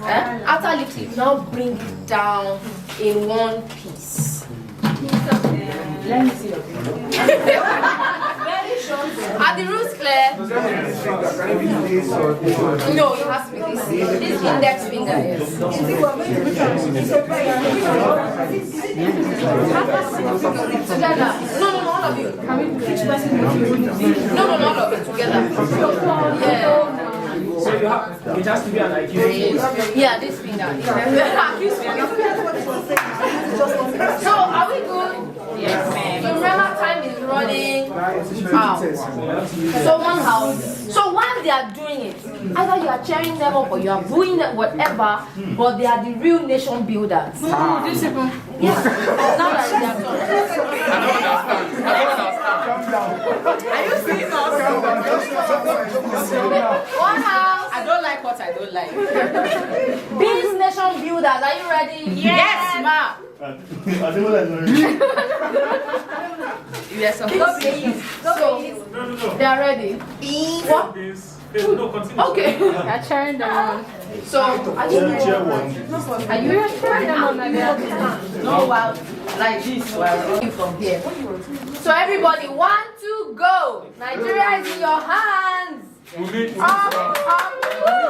After lifting, you now bring it down in one piece. Let me see your finger. Very short. Are the rules clear? No, it has to be this. This index finger, yes. Together. No, all of you. No, all of it together. Yeah. So it has to be an accused. Yeah, this finger. So are we good? Yes, ma'am. So remember, time is running out. So one house. So while they are doing it, either you are cheering them up or you are booing them, whatever, but they are the real nation builders. Yes. Now that they are done. I don't understand. Are you seeing us? One house. I don't like what I don't like. Beans nation builders, are you ready? Yes, ma'am. Yes, of course. So, they are ready. What? No, continue. Okay. You're cheering them on. So, are you ready? Are you cheering them on? No, well, like this. Well, from here. So, everybody, 1, 2, go. Nigeria is in your hands. Up. Oh,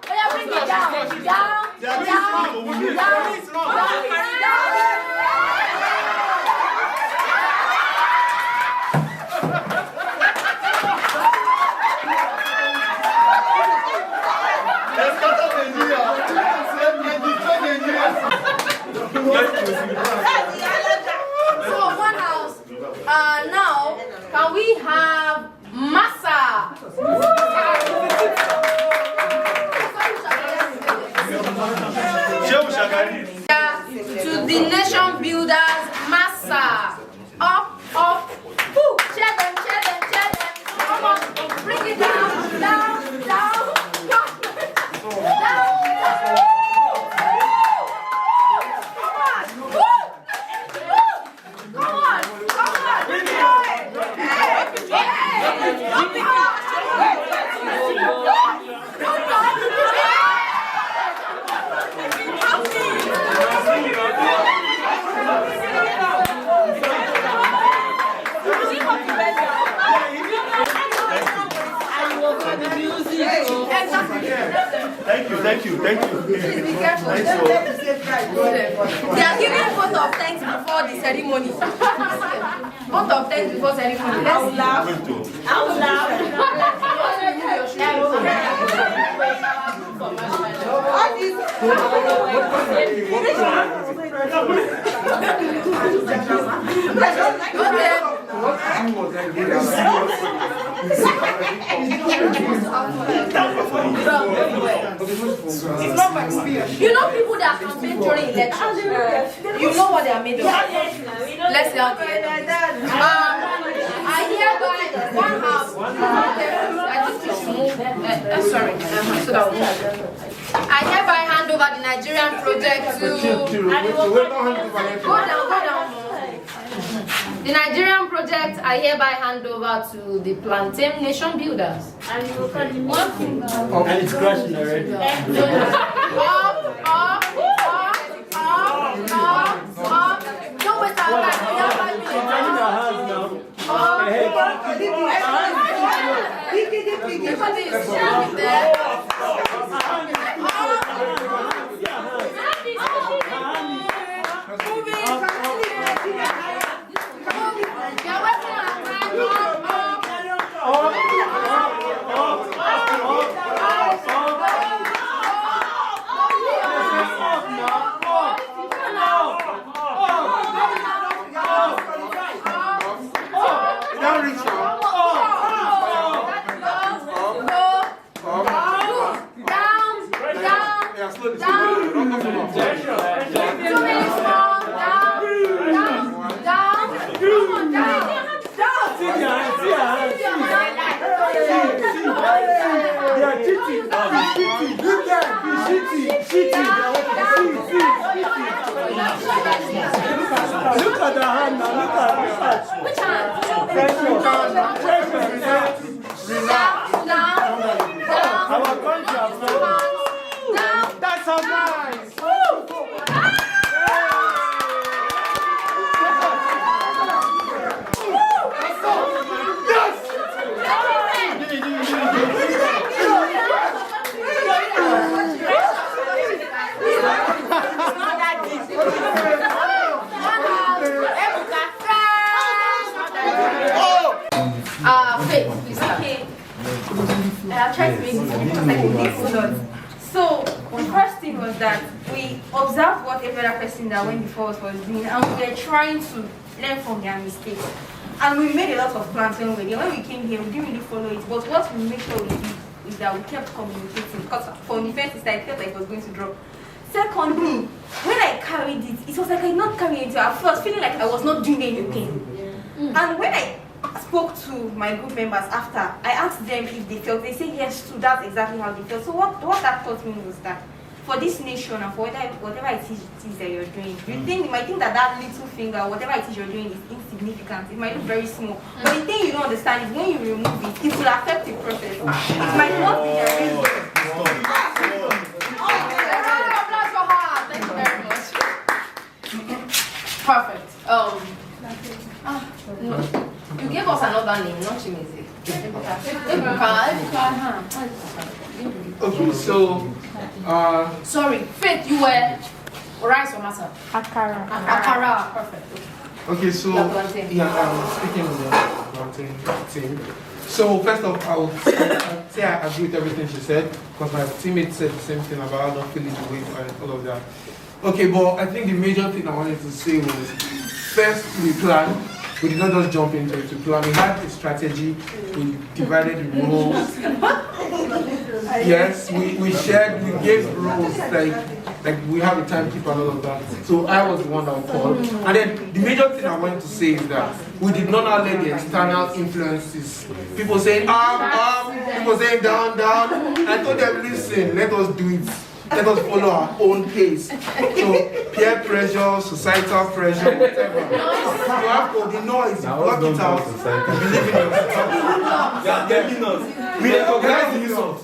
yeah, bring it down. Down. So one house. Now, can we have massa? to the nation builders, massa. Up, up. Woo. Cheer them, cheer them, cheer them. Come on, bring it down, down, down. Down, down. Come on, bring it on. Thank you. Please be careful. They are giving vote of thanks before the ceremony. Vote of thanks before ceremony. Let's laugh. Out loud. It's not my experience. You know people that campaign during elections. You know what they are made of. Let's see how they I hereby one house. I just need to move. Sorry, so that will move. I hereby hand over the Nigerian project to. Go down. The Nigerian project I hereby hand over to the Plantain Nation Builders. And you will call the one thing. And it's crashing already. Up. Don't waste our time. We have 5 minutes. Look at the hand now, look at Which hand? our country. That's how nice. Faith, please start. Okay. I'll try to make this because I can make notes. So, the first thing was that we observed what every other person that went before us was doing, and we were trying to learn from their mistakes. And we made a lot of plans when we were there. When we came here, we didn't really follow it, but what we made sure we did is that we kept communicating, because from the first side, I felt like it was going to drop. Secondly, when I carried it, it was like I did not carry it. I was feeling like I was not doing anything. And when I spoke to my group members after, I asked them if they felt, they said yes too, that's exactly how they felt. So what that taught me was that for this nation and for whatever it is that you're doing, you might think that little finger, whatever it is you're doing is insignificant. It might look very small. But the thing you don't understand is when you remove it, it will affect the process. It might not be the reason. Thank you very much. Perfect. No. You gave us another name, not Chimeze. Okay, so sorry, Faith, you were rice or masa? Akara. Perfect. Okay, so yeah, I'm speaking on the plantain team. So first off, I would say I agree with everything she said, because my teammate said the same thing about not feeling the weight and all of that. Okay, but I think the major thing I wanted to say was, first we planned. We did not just jump into it. We had a strategy. We divided the roles. Yes, we shared. We gave roles like like we have a timekeeper and all of that. So I was the one that would call. And then the major thing I wanted to say is that we did not allow the external influences. People saying up, people saying down. I told them, listen, let us do it. Let us follow our own pace. So peer pressure, societal pressure, whatever. You have to the noise, block it out. Believe in yourself. You are telling us. We recognize the insult.